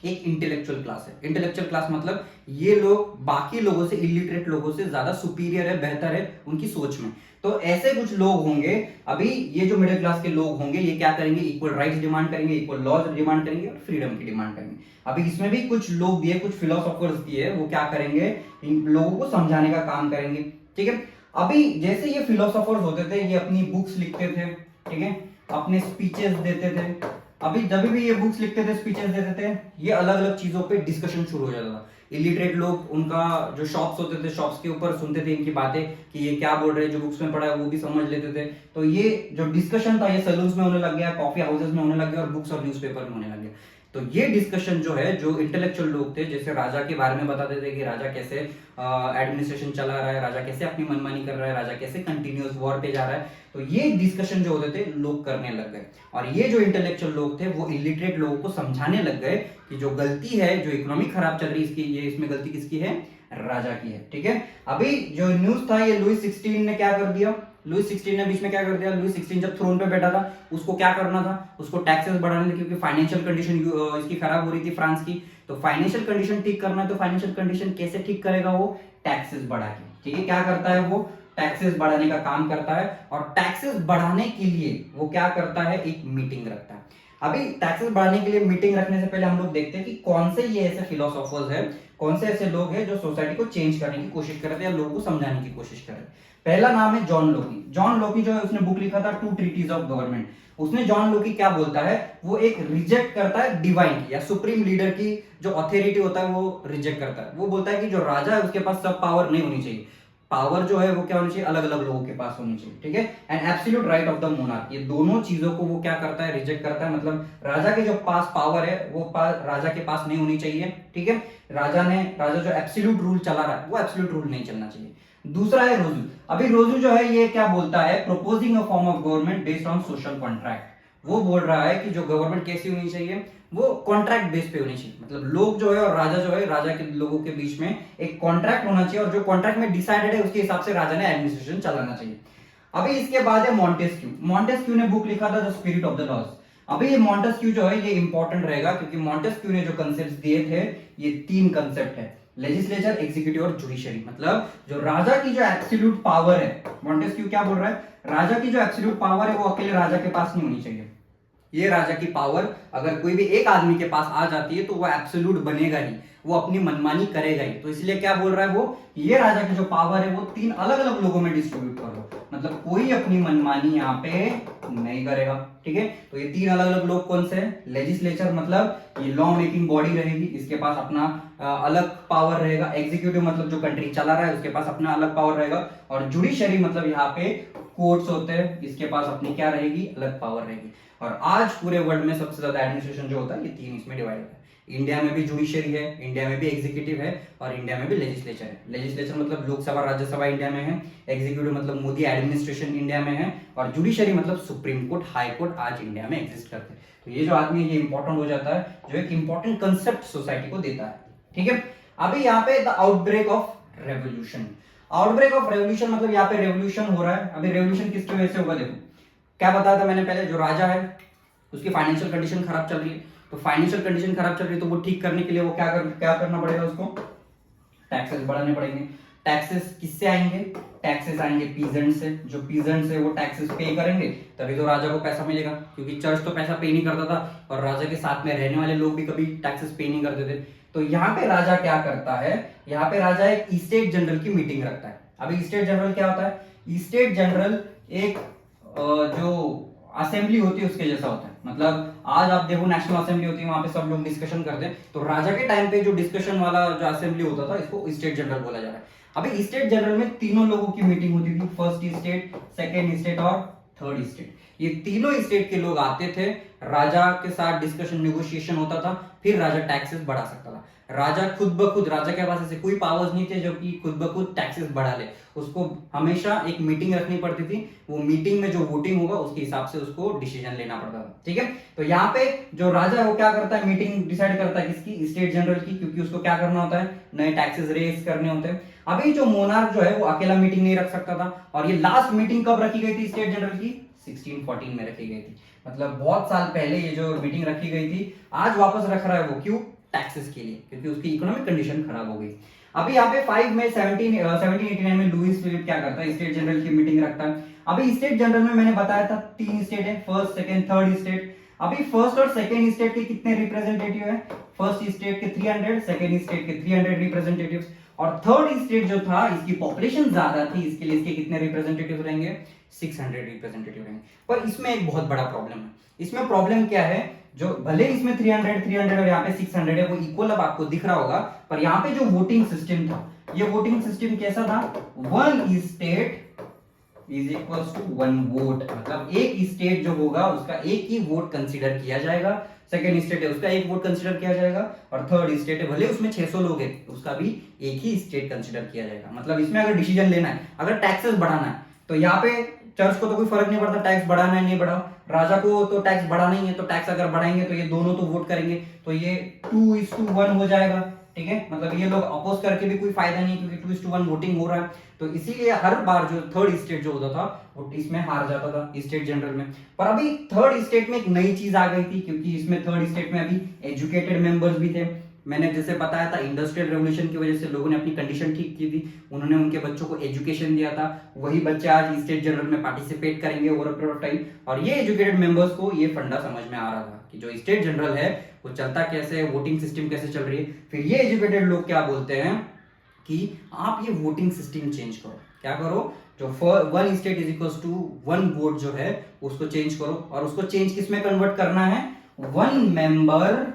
एक इंटेलेक्चुअल क्लास है। इंटेलेक्चुअल क्लास मतलब ये लोग बाकी लोगों से, इलिटरेट लोगों से ज्यादा सुपीरियर है, बेहतर है उनकी सोच में। तो ऐसे कुछ लोग होंगे, अभी ये जो मिडिल क्लास के लोग होंगे ये क्या करेंगे, इक्वल राइट्स डिमांड करेंगे, इक्वल लॉज डिमांड करेंगे और फ्रीडम की डिमांड करेंगे। अभी इसमें भी कुछ लोग दिए, कुछ फिलोसोफर्स दिए, वो क्या करेंगे, इन लोगों को समझाने का काम करेंगे, ठीक है। अभी जैसे ये फिलोसोफर्स होते थे, ये अपनी बुक्स लिखते थे, ठीक है, अपने स्पीचेस देते थे। अभी जब भी ये बुक्स लिखते थे, स्पीचेस देते थे, ये अलग अलग चीजों पे डिस्कशन शुरू हो जाता था। इलिटरेट लोग, उनका जो शॉप्स होते थे, शॉप्स के ऊपर सुनते थे इनकी बातें कि ये क्या बोल रहे हैं, जो बुक्स में पढ़ा है वो भी समझ लेते थे। तो ये जो डिस्कशन था ये सैलून्स में होने लग गया, कॉफी हाउसेस में होने लग गया और बुक्स और न्यूज़पेपर में होने लग गया। तो ये डिस्कशन जो है, जो इंटेलेक्चुअल लोग थे, जैसे राजा के बारे में बताते थे कि राजा कैसे एडमिनिस्ट्रेशन चला रहा है, राजा कैसे अपनी मनमानी कर रहा है, राजा कैसे कंटिन्यूअस वॉर पे जा रहा है, तो ये डिस्कशन जो होते थे लोग करने लग गए। और ये जो इंटेलेक्चुअल लोग थे वो इलिटरेट लोगों को समझाने लग गए कि जो गलती है, जो इकोनॉमी खराब चल रही है, इसकी, ये इसमें गलती किसकी है, राजा की है, ठीक है। अभी जो न्यूज था ये लुई 16 ने क्या कर दिया, लुई 16 ने बीच में क्या कर दिया, लुई 16 जब थ्रोन पे बैठा था उसको क्या करना था, उसको टैक्सेस बढ़ाने थे, क्योंकि फाइनेंशियल कंडीशन इसकी खराब हो रही थी फ्रांस की। तो फाइनेंशियल कंडीशन ठीक करना है, तो फाइनेंशियल कंडीशन कैसे ठीक करेगा, वो टैक्सेस बढ़ा के, ठीक है। क्या करता है वो, टैक्सेस बढ़ाने का काम करता है। और टैक्सेस बढ़ाने के लिए वो क्या करता है, एक मीटिंग रखता है। अभी टैक्सेस बढ़ाने के लिए मीटिंग रखने से पहले हम लोग देखते हैं कि कौन से ये ऐसे फिलोसोफर्स हैं, कौन से ऐसे लोग हैं जो सोसाइटी को चेंज करने की कोशिश कर रहे थे या लोगों को समझाने की कोशिश कर रहे थे। पहला नाम है जॉन लोकी। जॉन लोकी जो है उसने बुक लिखा था टू ट्रीटीज ऑफ गवर्नमेंट। उसने, जॉन लोकी क्या बोलता है, वो एक रिजेक्ट करता है डिवाइन की या सुप्रीम लीडर की जो अथॉरिटी होता है वो रिजेक्ट करता है। वो बोलता है कि जो राजा है उसके पास सब पावर नहीं होनी चाहिए, पावर जो है वो क्या होनी चाहिए, अलग अलग लोगों के पास होनी चाहिए, ठीक है। And absolute right of the monarch, ये दोनों चीजों को वो क्या करता है, रिजेक्ट करता है। मतलब राजा के जो पास पावर है वो राजा के पास नहीं होनी चाहिए, ठीक है। राजा जो एब्सोल्यूट रूल चला रहा है वो एब्सोल्यूट रूल नहीं चलना चाहिए। दूसरा है रोजू। अभी रोजू जो है ये क्या बोलता है, प्रोपोजिंग a form of government based on social contract. वो बोल रहा है कि जो गवर्नमेंट कैसी होनी चाहिए, वो कॉन्ट्रैक्ट बेस पे होनी चाहिए। मतलब लोग जो है और राजा जो है, राजा के लोगों के बीच में एक कॉन्ट्रैक्ट होना चाहिए और जो कॉन्ट्रैक्ट में डिसाइडेड है उसके हिसाब से राजा ने एडमिनिस्ट्रेशन चलाना चाहिए। अभी इसके बाद है मॉन्टेस्क्यू। मॉन्टेस्क्यू ने बुक लिखा था the spirit of the laws. अभी ये मॉन्टेस्क्यू जो है ये इंपॉर्टेंट रहेगा, क्योंकि मॉन्टेस्क्यू ने जो कंसेप्ट दिए थे, ये 3 कंसेप्ट है, लेजिस्लेचर, एग्जीक्यूटिव और जुडिशरी। मतलब जो राजा की जो एब्सोल्यूट पावर है, मॉन्टेस्क्यू क्या बोल रहा है, राजा की जो एब्सोल्यूट पावर है वो अकेले राजा के पास नहीं होनी चाहिए। ये राजा की पावर अगर कोई भी एक आदमी के पास आ जाती है तो वो एब्सोल्यूट बनेगा ही, वो अपनी मनमानी करेगा ही। तो इसलिए क्या बोल रहा है वो, ये राजा की जो पावर है वो 3 अलग अलग लोगों में डिस्ट्रीब्यूट कर दो, मतलब कोई अपनी मनमानी यहाँ पे नहीं करेगा, ठीक है। तो ये 3 अलग अलग लोग कौन से हैं, लेजिस्लेचर मतलब ये लॉ मेकिंग बॉडी रहेगी, इसके पास अपना अलग पावर रहेगा। एग्जीक्यूटिव मतलब जो कंट्री चला रहा है उसके पास अपना अलग पावर रहेगा। और जुडिशरी मतलब यहाँ पे कोर्ट्स होते हैं, इसके पास अपनी क्या रहेगी, अलग पावर रहेगी। और आज पूरे वर्ल्ड में सबसे ज्यादा एडमिनिस्ट्रेशन जो होता है ये 3 इसमें डिवाइड होता है। इंडिया में भी जुडिशरी है, इंडिया में भी एग्जीक्यूटिव है और इंडिया में भी लेजिस्लेचर है। लेजिस्लेचर मतलब लोकसभा राज्यसभा इंडिया में है, एग्जीक्यूटिव मतलब मोदी एडमिनिस्ट्रेशन इंडिया में है और जुडिशरी मतलब सुप्रीम कोर्ट, हाई कोर्ट आज इंडिया में एग्जिस्ट करते हैं। तो ये जो आदमी है ये इंपॉर्टेंट हो जाता है, जो एक इंपॉर्टेंट कंसेप्ट सोसाइटी को देता है, ठीक है। अभी यहाँ पे the outbreak of revolution. Outbreak of revolution मतलब यहाँ पे रेवोल्यूशन हो रहा है। अभी रेवोल्यूशन किसकी वजह से होगा, देखो क्या बताया था मैंने पहले, जो राजा है उसकी फाइनेंशियल कंडीशन खराब चल रही है। तो फाइनेंशियल कंडीशन खराब चल रही है तो वो ठीक करने के लिए वो क्या करना पड़ेगा, उसको टैक्सेस बढ़ाने पड़ेंगे। टैक्सेस किससे आएंगे, टैक्सेस आएंगे पीजेंट से। जो पीजेंट है वो टैक्सेस पे करेंगे तभी तो राजा को पैसा मिलेगा, क्योंकि चर्च तो पैसा पे नहीं करता था और राजा के साथ में रहने वाले लोग भी कभी टैक्सेस पे नहीं करते थे। तो यहाँ पे राजा क्या करता है, यहाँ पे राजा एक स्टेट जनरल की मीटिंग रखता है। अभी स्टेट जनरल क्या होता है, स्टेट जनरल एक जो असेंबली होती है उसके जैसा होता है। मतलब आज आप देखो नेशनल असेंबली होती है, वहां पे सब लोग डिस्कशन करते हैं, तो राजा के टाइम पे जो डिस्कशन वाला जो असेंबली होता था इसको स्टेट जनरल बोला जा रहा है। अभी स्टेट जनरल में तीनों लोगों की मीटिंग होती थी, फर्स्ट स्टेट, सेकेंड स्टेट और थर्ड स्टेट। ये तीनों स्टेट के लोग आते थे, राजा के साथ डिस्कशन नेगोशिएशन होता था, फिर राजा टैक्सेस बढ़ा सकता था। राजा खुद ब खुद, राजा के पास ऐसे कोई पावर्स नहीं थे जो कि खुद ब खुद टैक्सेस बढ़ा ले। उसको हमेशा एक मीटिंग रखनी पड़ती थी, वो मीटिंग में जो वोटिंग होगा उसके हिसाब से उसको डिसीजन लेना पड़ता था। ठीक है, तो यहाँ पे जो राजा है वो क्या करता है, मीटिंग डिसाइड करता है किसकी, स्टेट जनरल की, क्योंकि उसको क्या करना होता है, नए टैक्सेस रेज करने होते हैं। अभी जो मोनार्क जो है वो अकेला मीटिंग नहीं रख सकता था, और ये लास्ट मीटिंग कब रखी गई थी स्टेट जनरल की, 1614 में रखी गई थी। मतलब बहुत साल पहले ये जो मीटिंग रखी गई थी, आज वापस रख रहा है वो, क्यों, टैक्सेस के लिए, क्योंकि उसकी इकोनॉमिक कंडीशन खराब हो गई। अभी यहाँ पे 5 मई 1789 में लुईस फिलिप क्या करता है, स्टेट जनरल की मीटिंग रखता है। अभी स्टेट जनरल में मैंने बताया था 3 स्टेट है, फर्स्ट सेकंड थर्ड स्टेट। अभी फर्स्ट और सेकंड स्टेट के कितने रिप्रेजेंटेटिव है, फर्स्ट स्टेट के 300, सेकंड स्टेट के 300 रिप्रेजेंटेटिव्स, और थर्ड स्टेट जो था इसकी पॉपुलेशन ज्यादा थी, इसके लिए इसके कितने रिप्रेजेंटेटिव रहेंगे, 600 रिप्रेजेंटेटिव रहेंगे। पर इसमें एक बहुत बड़ा प्रॉब्लम है। इसमें प्रॉब्लम क्या है, जो भले इसमें 300 और यहाँ पे 600 है, वो इक्वल अब आपको दिख रहा होगा, पर यहाँ पे जो वोटिंग सिस्टम था, ये वोटिंग सिस्टम कैसा था, 1 state is equal to 1 vote. मतलब एक स्टेट जो होगा उसका एक ही वोट कंसीडर किया जाएगा, सेकंड स्टेट है उसका एक वोट कंसीडर किया जाएगा, और थर्ड स्टेट है भले उसमें 600 लोग हैं उसका भी एक ही स्टेट कंसीडर किया जाएगा। मतलब इसमें अगर डिसीजन लेना है, अगर टैक्सेस बढ़ाना है, तो यहाँ पे चर्च को तो कोई फर्क नहीं पड़ता टैक्स बढ़ाना है नहीं बढ़ाओ, राजा को तो टैक्स बढ़ाना ही है, तो टैक्स अगर बढ़ाएंगे तो ये दोनों तो वोट करेंगे, तो ये 2:1 हो जाएगा। ठीक है, मतलब ये लोग अपोज करके भी कोई फायदा नहीं, क्योंकि 2:1 वोटिंग हो रहा है। तो इसीलिए हर बार जो थर्ड स्टेट जो होता था वो इसमें हार जाता था स्टेट जनरल में। पर अभी थर्ड स्टेट में एक नई चीज आ गई थी, क्योंकि इसमें थर्ड स्टेट में अभी एजुकेटेड मेंबर्स भी थे। मैंने जैसे बताया था, इंडस्ट्रियल रेवोल्यूशन की वजह से लोगों ने अपनी कंडीशन ठीक की थी, उन्होंने उनके बच्चों को एजुकेशन दिया था, वही बच्चे आज स्टेट जनरल में पार्टिसिपेट करेंगे over a period of time. और ये एजुकेटेड मेंबर्स को ये फंडा समझ में आ रहा था कि जो स्टेट जनरल है वो चलता कैसे है, वोटिंग सिस्टम कैसे चल रही है। फिर ये एजुकेटेड लोग क्या बोलते हैं कि आप ये वोटिंग सिस्टम चेंज करो, क्या करो, जो 1 state is equal to 1 vote जो है उसको चेंज करो, और उसको चेंज किस में कन्वर्ट करना है, 1 member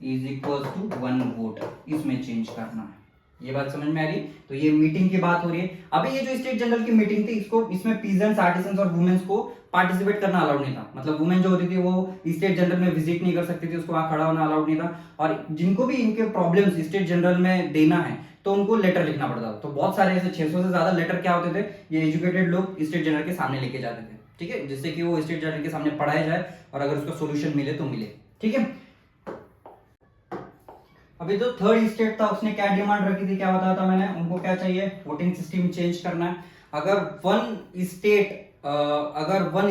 is equal to 1 vote, इसमें चेंज करना है। ये बात समझ में आ रही है। तो ये मीटिंग की बात हो रही है। अभी ये जो स्टेट जनरल की मीटिंग थी, इसमें पीजेंट्स, आर्टिसंस और वुमेन्स को पार्टिसिपेट करना अलाउड नहीं था। मतलब वुमेन जो होती थी वो स्टेट जनरल में विजिट नहीं कर सकती थी, उसको वहां खड़ा होना अलाउड नहीं था। और जिनको भी इनके प्रॉब्लम्स स्टेट जनरल में देना है तो उनको लेटर लिखना पड़ता था। तो बहुत सारे ऐसे 600 से ज्यादा लेटर क्या होते थे, ये एजुकेटेड लोग स्टेट जनरल के सामने लेके जाते थे। ठीक है, जिससे कि वो स्टेट जनरल के सामने पढ़ाया जाए और अगर उसका सोल्यूशन मिले तो मिले। ठीक है, अभी जो थर्ड स्टेट था उसने क्या डिमांड रखी थी, क्या बताया था मैंने, उनको क्या चाहिए, वोटिंग सिस्टम चेंज करना है। अगर वन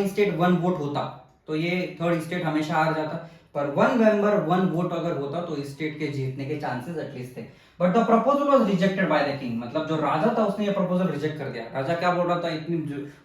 स्टेट 1 वोट होता तो ये थर्ड स्टेट हमेशा हार जाता, पर 1 मेंबर 1 वोट अगर होता तो स्टेट के जीतने के चांसेस एटलीस्ट थे। But the proposal was rejected by the king. मतलब जो राजा था उसने ये प्रपोजल रिजेक्ट कर दिया। राजा क्या बोल रहा था, इतनी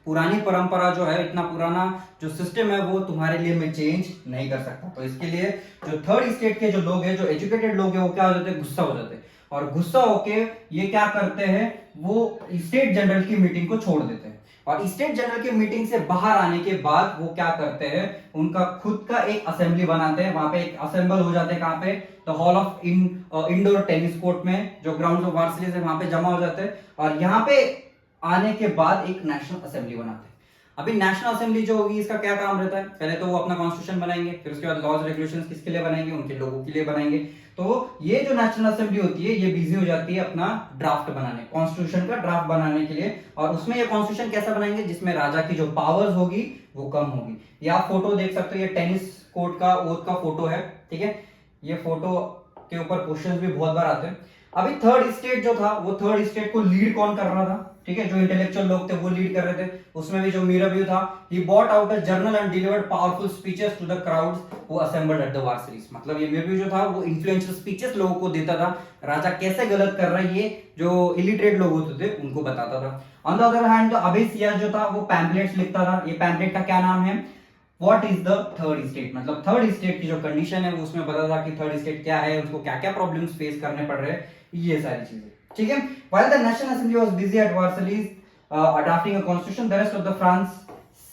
पुरानी परंपरा जो है, इतना पुराना जो सिस्टम है वो तुम्हारे लिए मैं चेंज नहीं कर सकता। तो इसके लिए जो थर्ड स्टेट के जो लोग हैं, जो एजुकेटेड लोग हैं, वो क्या हो जाते हैं, गुस्सा हो जाते हैं, और गुस्सा होके ये क्या करते हैं, वो स्टेट जनरल की मीटिंग को छोड़ देते हैं। और स्टेट जनरल की मीटिंग से बाहर आने के बाद वो क्या करते हैं, उनका खुद का एक असेंबली बनाते हैं। वहां पे एक असेंबल हो जाते हैं, कहां पे, the hall of indoor tennis court में, जो ग्राउंड ऑफ वार्सिलीज है वहां पे जमा हो जाते हैं। और यहाँ पे आने के बाद एक नेशनल असेंबली बनाते हैं। अभी नेशनल असेंबली जो होगी इसका क्या काम रहता है, पहले तो वो अपना कॉन्स्टिट्यूशन बनाएंगे, फिर उसके बाद लॉज रेगुलेशंस किसके लिए बनाएंगे, उनके लोगों के लिए बनाएंगे। तो ये जो नेशनल असेंबली होती है ये बिजी हो जाती है अपना ड्राफ्ट बनाने, कॉन्स्टिट्यूशन का ड्राफ्ट बनाने के लिए। और उसमें ये कॉन्स्टिट्यूशन कैसा बनाएंगे, जिसमें राजा की जो पावर्स होगी वो कम होगी। ये आप फोटो देख सकते हो, ये टेनिस कोर्ट का ओथ का फोटो है। ठीक है, ये फोटो के ऊपर क्वेश्चंस भी बहुत बार आते हैं। अभी थर्ड स्टेट जो था, वो थर्ड स्टेट को लीड कौन कर रहा था, ठीक है, जो इंटेलेक्चुअल लोग थे वो लीड कर रहे थे। उसमें भी जो मीराव्यू था, he bought out a journal and delivered powerful speeches to the crowds who assembled at the Versailles. मतलब ये मीराव्यू जो था वो इन्फ्लुएंशियल स्पीचेस लोगों को देता था, राजा कैसे गलत कर रहा है ये जो इलिटरेट लोग होते थे उनको बताता था। ऑन द अदर हैंड अभी सियाज जो था वो पैम्पलेट्स लिखता था। ये पैम्पलेट का क्या नाम है, what is the third state. मतलब थर्ड स्टेट की जो कंडीशन है वो उसमें बता था कि थर्ड स्टेट क्या है, उसको क्या क्या प्रॉब्लम्स फेस करने पड़ रहे हैं, ये सारी चीजें। ठीक है, while the national assembly was busy at Versailles adopting a constitution, the rest of the France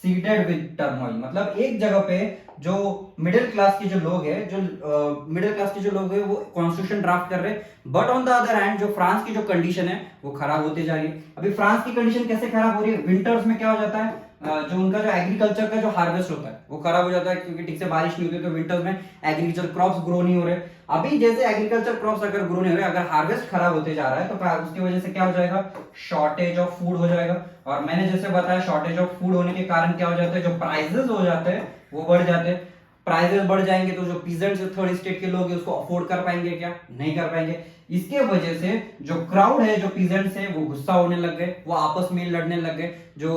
seeded with turmoil। मतलब एक जगह पे जो मिडिल क्लास के जो लोग हैं, जो मिडिल क्लास के जो लोग हैं वो कॉन्स्टिट्यूशन ड्राफ्ट कर रहे हैं, but on the other hand जो फ्रांस की जो कंडीशन है वो खराब होती जा रही है। अभी फ्रांस की कंडीशन कैसे खराब हो रही है, विंटर्स में क्या हो जाता है, जो उनका जो एग्रीकल्चर का जो हार्वेस्ट होता है वो खराब हो जाता है, क्योंकि ठीक से बारिश नहीं होती, तो विंटर्स में एग्रीकल्चर क्रॉप्स ग्रो नहीं हो रहे। अभी जैसे एग्रीकल्चर क्रॉप्स अगर ग्रो नहीं हो रहे, अगर हार्वेस्ट खराब होते जा रहा है, तो उसकी वजह से क्या हो जाएगा, शॉर्टेज ऑफ फूड हो जाएगा। और मैंने जैसे बताया, शॉर्टेज ऑफ फूड होने के कारण क्या हो जाता है, जो प्राइसेस हो जाते हैं वो बढ़ जाते हैं। प्राइसेस बढ़ जाएंगे तो जो पीजेंट्स थर्ड स्टेट के लोग हैं उसको अफोर्ड कर पाएंगे क्या, नहीं कर पाएंगे। इसके वजह से जो क्राउड है, जो पीजेंट्स है, वो गुस्सा होने लग गए, वो आपस में लड़ने लग गए। जो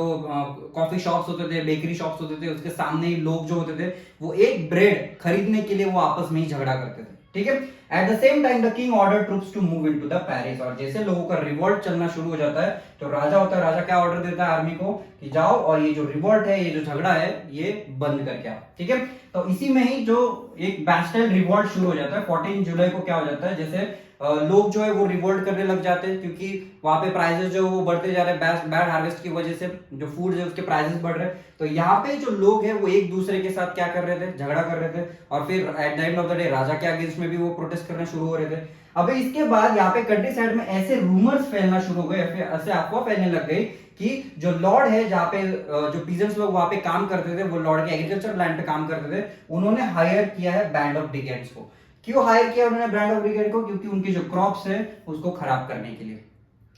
कॉफी शॉप्स होते थे, बेकरी शॉप्स होते थे, उसके सामने ही लोग जो होते थे वो एक ब्रेड खरीदने के लिए वो आपस में ही झगड़ा करते थे, ठीक है। At the same time the king order troops to move into the Paris, और जैसे लोगों का रिवॉल्ट चलना शुरू हो जाता है, तो राजा होता है, राजा क्या ऑर्डर देता है आर्मी को कि जाओ और ये जो रिवॉल्ट है, ये जो झगड़ा है, ये बंद करके आओ, ठीक है। तो इसी में ही जो एक बैस्टाइल रिवॉल्ट शुरू हो जाता है 14 जुलाई को। क्या हो जाता है, जैसे लोग जो है वो रिवोल्ट करने लग जाते हैं, क्योंकि वहां पे प्राइसेस जो वो बढ़ते जा रहे हैं बैड हार्वेस्ट की वजह से, जो फूड है उसके प्राइसेस बढ़ रहे हैं। तो यहाँ पे जो लोग हैं वो एक दूसरे के साथ क्या कर रहे थे, झगड़ा कर रहे थे, और फिर at the end of the day राजा के अगेंस्ट में भी वो प्रोटेस्ट करना शुरू हो रहे थे। अभी इसके बाद यहाँ पे कंट्री साइड में ऐसे रूमर्स फैलना शुरू हो गए, ऐसे अफवाह फैलने लग गई कि जो लॉर्ड है, जहाँ पे जो पीजेंट्स लोग वहां पे काम करते थे, वो लॉर्ड के एग्रीकल्चर लैंड पे काम करते थे, उन्होंने हायर किया है बैंड ऑफ ब्रिगेड्स को। क्यों हायर किया उन्होंने ब्रांड ऑफ ब्रिगेड को, क्योंकि उनकी जो क्रॉप्स है उसको खराब करने के लिए।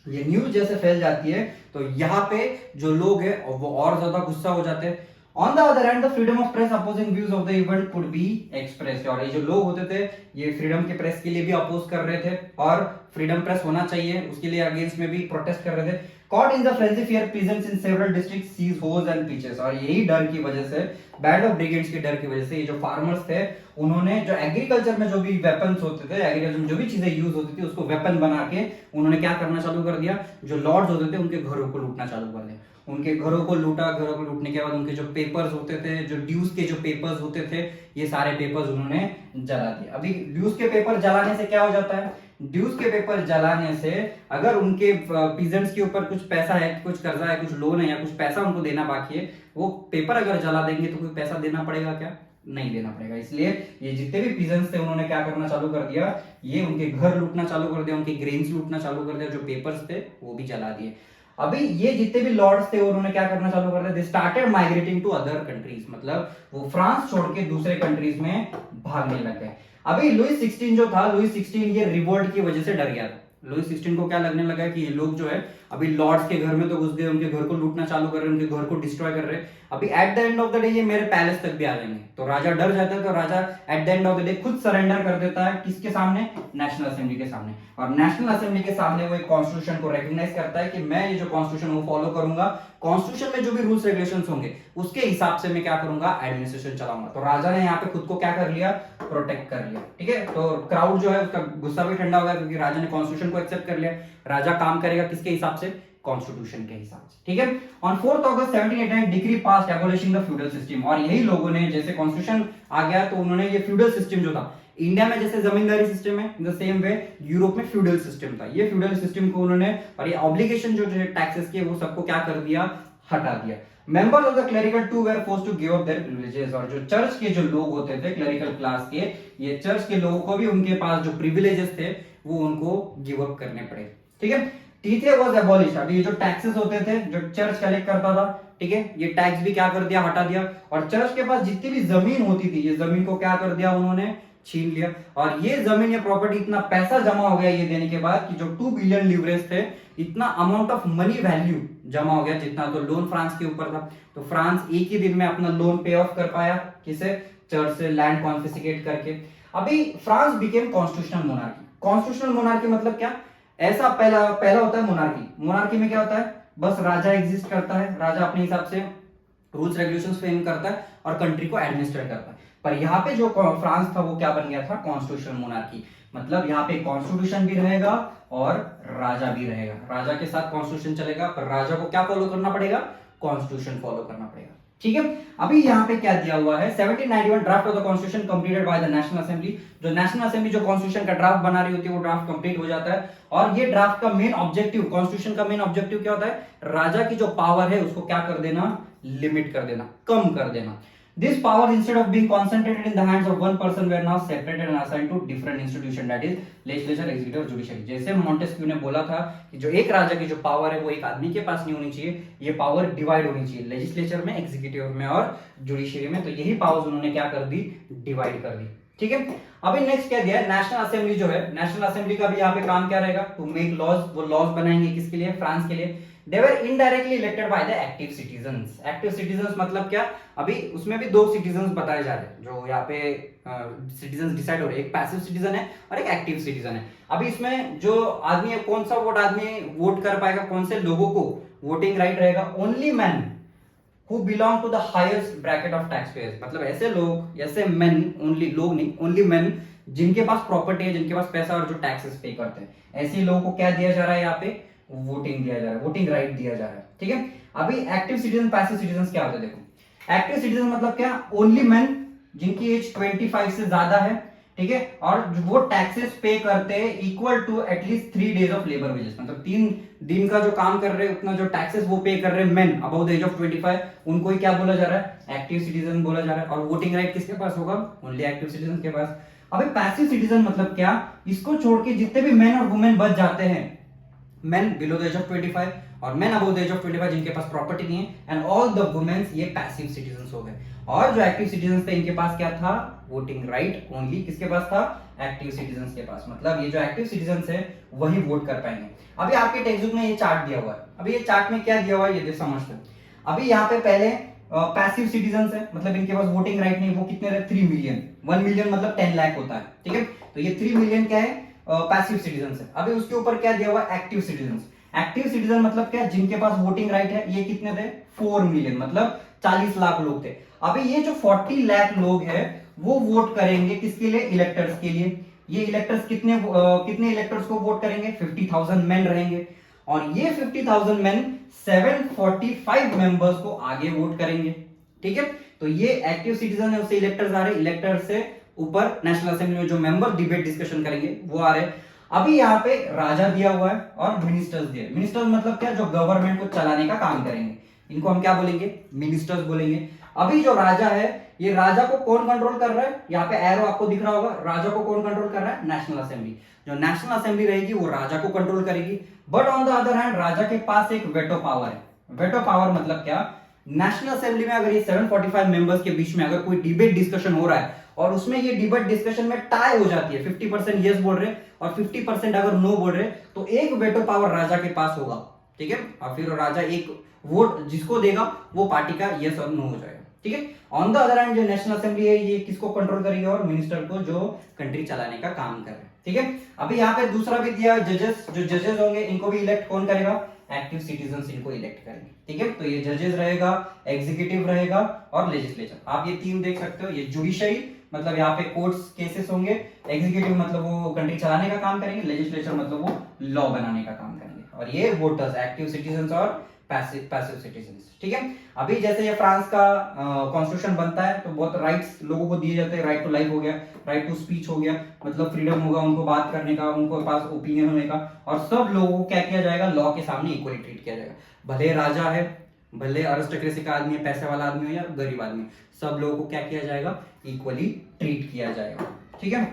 ये न्यूज जैसे फैल जाती है तो यहाँ पे जो लोग हैं वो और ज्यादा गुस्सा हो जाते हैं। On the other hand the freedom of press opposing views of the event could be expressed, और ये जो लोग होते थे ये फ्रीडम के प्रेस के लिए भी अपोज कर रहे थे, और फ्रीडम प्रेस होना चाहिए उसके लिए अगेंस्ट में भी प्रोटेस्ट कर रहे थे। Caught in the frenzy fear, peasants in several districts seized hoes and pitches, और यही डर की वजह से, बैंड ऑफ ब्रिगेड्स के डर की वजह से, ये जो फार्मर्स थे उन्होंने जो एग्रीकल्चर में जो भी वेपन्स होते थे, एग्रीकल्चर में जो भी चीजें यूज होती थी उसको वेपन बना के उन्होंने क्या करना चालू कर दिया, जो लॉर्ड्स होते थे उनके घरों को लूटना चालू कर दिया। उनके घरों को लूटा, घरों को लूटने के बाद उनके जो पेपर्स होते थे, जो ड्यूज के जो पेपर्स होते थे, ये सारे पेपर्स उन्होंने जला दिए। अभी ड्यूज के पेपर जलाने से क्या हो जाता है, ड्यूज के पेपर जलाने से अगर उनके पीजेंट्स के ऊपर कुछ पैसा है, कुछ कर्जा है, कुछ लोन है, या कुछ पैसा उनको देना बाकी है, वो पेपर अगर जला देंगे तो कोई पैसा देना पड़ेगा क्या, नहीं देना पड़ेगा। इसलिए ये जितने भी पीजेंट्स थे उन्होंने क्या करना चालू कर दिया, ये उनके घर लूटना चालू कर दिया, उनके ग्रेन्स लूटना चालू कर दिया, जो पेपर्स थे वो भी जला दिए। अभी ये जितने भी लॉर्ड्स थे उन्होंने क्या करना चालू कर दिया, they started migrating to other countries, मतलब वो फ्रांस छोड़ के दूसरे कंट्रीज में भागने लग गए। अभी लुईस 16 जो था, लुईस 16 ये रिवोल्ट की वजह से डर गया था। लुईस 16 को क्या लगने लगा कि ये लोग जो है अभी लॉर्ड्स के घर में तो घुस गए, उनके घर को लूटना चालू कर रहे हैं, उनके घर को डिस्ट्रॉय कर रहे हैं, अभी eight the end of the day ये मेरे पैलेस तक भी आ जाएंगे। तो राजा डर जाता है, तो राजा at the end of the day खुद सरेंडर कर देता है, किसके सामने, नेशनल असेंबली के सामने। और नेशनल असेंबली के सामने वो एक कॉन्स्टिट्यूशन को रिकॉग्नाइज करता है कि मैं ये जो कॉन्स्टिट्यूशन वो फॉलो करूंगा, कॉन्स्टिट्यूशन में जो भी रूल्स रेगुलेशंस होंगे उसके हिसाब से मैं क्या करूंगा, एडमिनिस्ट्रेशन चलाऊंगा। तो राजा ने यहाँ पे खुद को क्या कर लिया, प्रोटेक्ट कर लिया, ठीक है। तो क्राउड जो है उसका गुस्सा भी ठंडा हो गया, क्योंकि राजा ने कॉन्स्टिट्यूशन को एक्सेप्ट कर लिया। राजा काम करेगा किसके हिसाब से, कॉन्स्टिट्यूशन के हिसाब से, ठीक है। On 4 August 1789 decree pass abolishing the feudal system, और यही लोगों ने, जैसे कॉन्स्टिट्यूशन आ गया तो उन्होंने ये फ्यूडल सिस्टम जो था, इंडिया में जैसे जमींदारी सिस्टम है, in the same way Europe में फ्यूडल सिस्टम था, ये फ्यूडल सिस्टम को उन्होंने, और ये ऑब्लिगेशन जो है टैक्सेस के, वो सबको क्या कर दिया, हटा दिया। Members of the clerical too were forced to give up their privileges, और जो चर्च के जो लोग होते थे क्लेरिकल क्लास के, ये चर्च के लोगों को भी उनके पास जो प्रिविलेजेस थे वो उनको गिव अप करने पड़े, ठीक है। टीथे वाज एबॉलिश्ड, अभी ये जो टैक्सेस होते थे जो चर्च कलेक्ट करता था, ठीक है, ये टैक्स भी क्या कर दिया, हटा दिया। और चर्च के पास जितनी भी जमीन होती थी, ये जमीन को क्या कर दिया उन्होंने, छीन लिया। और ये जमीन, ये प्रॉपर्टी, इतना पैसा जमा हो गया ये देने के बाद कि जो 2 बिलियन लिवरेज थे, इतना अमाउंट ऑफ मनी वैल्यू जमा हो गया, जितना तो लोन फ्रांस के ऊपर था। तो फ्रांस एक ही दिन में अपना लोन पे ऑफ कर पाया, किसे, चर्च से लैंड कॉन्फिस्केट करके। अभी France became constitutional monarchy. Constitutional monarchy मतलब क्या, ऐसा पहला होता है मोनार्की। मोनार्की में क्या होता है, बस राजा एग्जिस्ट करता है, राजा अपने हिसाब से रूल्स रेगुलेशंस फ्रेम करता है और कंट्री को एडमिनिस्ट्रेट करता है। पर यहाँ पे जो फ्रांस था वो क्या बन गया था, कॉन्स्टिट्यूशनल मोनार्की, मतलब यहाँ पे कॉन्स्टिट्यूशन भी रहेगा और राजा भी रहेगा। राजा के साथ कॉन्स्टिट्यूशन चलेगा, पर राजा को क्या फॉलो करना पड़ेगा, कॉन्स्टिट्यूशन फॉलो करना पड़ेगा, ठीक है। अभी यहाँ पे क्या दिया हुआ है, 1791 draft of the constitution completed by the national assembly. जो नेशनल असेंबली जो कॉन्स्टिट्यूशन का ड्राफ्ट बना रही होती है वो ड्राफ्ट कंप्लीट हो जाता है। और ये ड्राफ्ट का मेन ऑब्जेक्टिव, कॉन्स्टिट्यूशन का मेन ऑब्जेक्टिव क्या होता है, राजा की जो पावर है उसको क्या कर देना, लिमिट कर देना, कम कर देना। These powers instead of being concentrated in the hands of one person were now separated and assigned to different institution, that is legislature, executive और judiciary। जैसे मॉन्टेस्क्यू ने बोला था कि जो एक राजा की जो पावर है वो एक आदमी के पास नहीं होनी चाहिए, ये पावर डिवाइड होनी चाहिए लेजिस्लेचर में, एग्जीक्यूटिव में और जुडिशरी में। तो यही पावर्स उन्होंने क्या कर दी, डिवाइड कर दी। ठीक है, अभी नेक्स्ट क्या दिया है, नेशनल असेंबली जो है, नेशनल असेंबली का भी यहाँ पे काम क्या रहेगा, टू मेक लॉज, वो लॉज बनाएंगे किसके लिए, फ्रांस के लिए। They were indirectly elected by the active citizens। Active citizens मतलब क्या, अभी उसमें भी दो सिटीजन बताए जा रहे हैं जो यहाँ पे सिटीजन डिसाइड हो रहे हैं, एक पैसिव सिटीजन है और एक एक्टिव सिटीजन है। अभी इसमें जो आदमी है, कौन सा वोट आदमी वोट कर पाएगा, कौन से लोगों को वोटिंग राइट रहेगा, only man who belong to the highest bracket of taxpayers। मतलब ऐसे लोग, ऐसे men, ओनली लोग नहीं, ओनली men जिनके पास प्रॉपर्टी है, जिनके पास पैसा और जो टैक्सेस पे करते हैं, ऐसे लोगों को क्या दिया जा रहा है, यहाँ पे वोटिंग दिया जा रहा है, वोटिंग राइट दिया जा रहा है। ठीक है, अभी एक्टिव सिटीजन, पैसिव सिटीजन क्या होता है, देखो एक्टिव सिटीजन मतलब क्या, ओनली मैन जिनकी एज 25 से ज्यादा है, ठीक है, और वो टैक्सेस पे करते हैं equal to at least 3 days of labour wages, मतलब 3 दिन का जो काम कर रहे हैं उतना जो टैक्सेस वो पे कर रहे हैं men above the age of 25, उनको ही क्या बोला जा रहा है, एक्टिव सिटीजन बोला जा रहा है। और वोटिंग राइट किसके पास होगा, ओनली एक्टिव सिटीजन के पास। अभी पैसिव सिटीजन मतलब क्या, इसको छोड़ के जितने भी मेन और वुमेन बच जाते हैं, men below the age of 25 और men above the age of 25 जिनके पास प्रॉपर्टी नहीं है, एंड ऑल द वुमेन्स, ये पैसिव सिटीजंस हो गए। और जो एक्टिव सिटीजंस थे इनके पास क्या था, वोटिंग राइट ओनली किसके पास था, एक्टिव सिटीजंस के पास। मतलब ये जो एक्टिव सिटीजंस है वही वोट कर पाएंगे। अभी आपके टेक्स्ट बुक में ये चार्ट दिया हुआ है, अभी ये चार्ट में क्या दिया हुआ है ये समझते। अभी यहाँ पे पहले पैसिव सिटीजंस है, मतलब इनके पास वोटिंग राइट नहीं, वो कितने रहे, 3 मिलियन। 1 मिलियन मतलब 10 लाख होता है, ठीक है, तो ये 3 मिलियन क्या है, पैसिव सिटीजंस है। अभी उसके ऊपर क्या दिया हुआ है, एक्टिव सिटीजंस। एक्टिव सिटीजन मतलब क्या, जिनके पास वोटिंग राइट है, ये कितने थे, 4 मिलियन, मतलब 40 लाख लोग थे। अभी ये जो 40 लाख लोग हैं वो वोट करेंगे किसके लिए, इलेक्टर्स के लिए। ये इलेक्टर्स कितने इलेक्टर्स को वोट करेंगे, 50,000 मैन रहेंगे, और ये 50,000 मैन 745 मेंबर्स को आगे वोट करेंगे। ठीक है, तो ये एक्टिव सिटीजन है, उससे इलेक्टर्स आ रहे, इलेक्टर्स से ऊपर नेशनल असेंबली में जो मेंबर डिबेट डिस्कशन करेंगे वो आ रहे। अभी यहाँ पे राजा दिया हुआ है और मिनिस्टर्स दिए। मिनिस्टर्स मतलब क्या, जो गवर्नमेंट को चलाने का काम करेंगे, इनको हम क्या बोलेंगे, मिनिस्टर्स बोलेंगे। अभी जो राजा है, ये राजा को कौन कंट्रोल कर रहा है, यहाँ पे एरो आपको दिख रहा होगा, राजा को कौन कंट्रोल कर रहा है, नेशनल असेंबली। जो नेशनल असेंबली रहेगी वो राजा को कंट्रोल करेगी। But on the other hand राजा के पास एक वेटो पावर है। वेटो पावर मतलब क्या, नेशनल असेंबली में अगर ये 745 मेंबर्स के बीच में अगर कोई डिबेट डिस्कशन हो रहा है और उसमें ये डिबेट डिस्कशन में टाई हो जाती है, 50% यस बोल रहे और 50% अगर नो बोल रहे, तो एक वेटो पावर राजा के पास होगा। ठीक है, और फिर राजा एक वोट जिसको देगा वो पार्टी का यस और नो हो जाएगा। ठीक है, ऑन द अदर हैंड जो नेशनल असेंबली है ये किसको कंट्रोल करेगी, और मिनिस्टर को, जो कंट्री चलाने का काम कर रहे हैं। ठीक है, अभी यहाँ पे दूसरा भी दिया, जजेस, जो जजेस होंगे इनको भी इलेक्ट कौन करेगा, एक्टिव सिटीजंस इनको इलेक्ट करेंगे। ठीक है, तो ये जजेस रहेगा, एग्जीक्यूटिव रहेगा और लेजिस्लेचर। आप ये तीन देख सकते हो, ये जुडिशरी मतलब यहाँ पे कोर्ट्स केसेस होंगे, एग्जीक्यूटिव मतलब वो कंट्री चलाने का काम करेंगे, लेजिस्लेचर मतलब वो लॉ बनाने का काम करेंगे, और ये वोटर्स, एक्टिव सिटीजंस और पैसिव सिटीजंस। ठीक है, अभी जैसे ये फ्रांस का कॉन्स्टिट्यूशन बनता है तो बहुत राइट्स लोगों को दिए जाते हैं, राइट टू लाइफ हो गया, राइट टू स्पीच हो गया, मतलब फ्रीडम होगा उनको बात करने का, उनको पास ओपिनियन होने का, और सब लोगों को क्या किया जाएगा, लॉ के सामने इक्वली ट्रीट किया जाएगा। भले राजा है, भले अरिस्टोक्रेसी का आदमी है, पैसे वाला आदमी हो या गरीब आदमी, सब लोगों को क्या किया जाएगा, इक्वली ट्रीट किया जाएगा। ठीक है,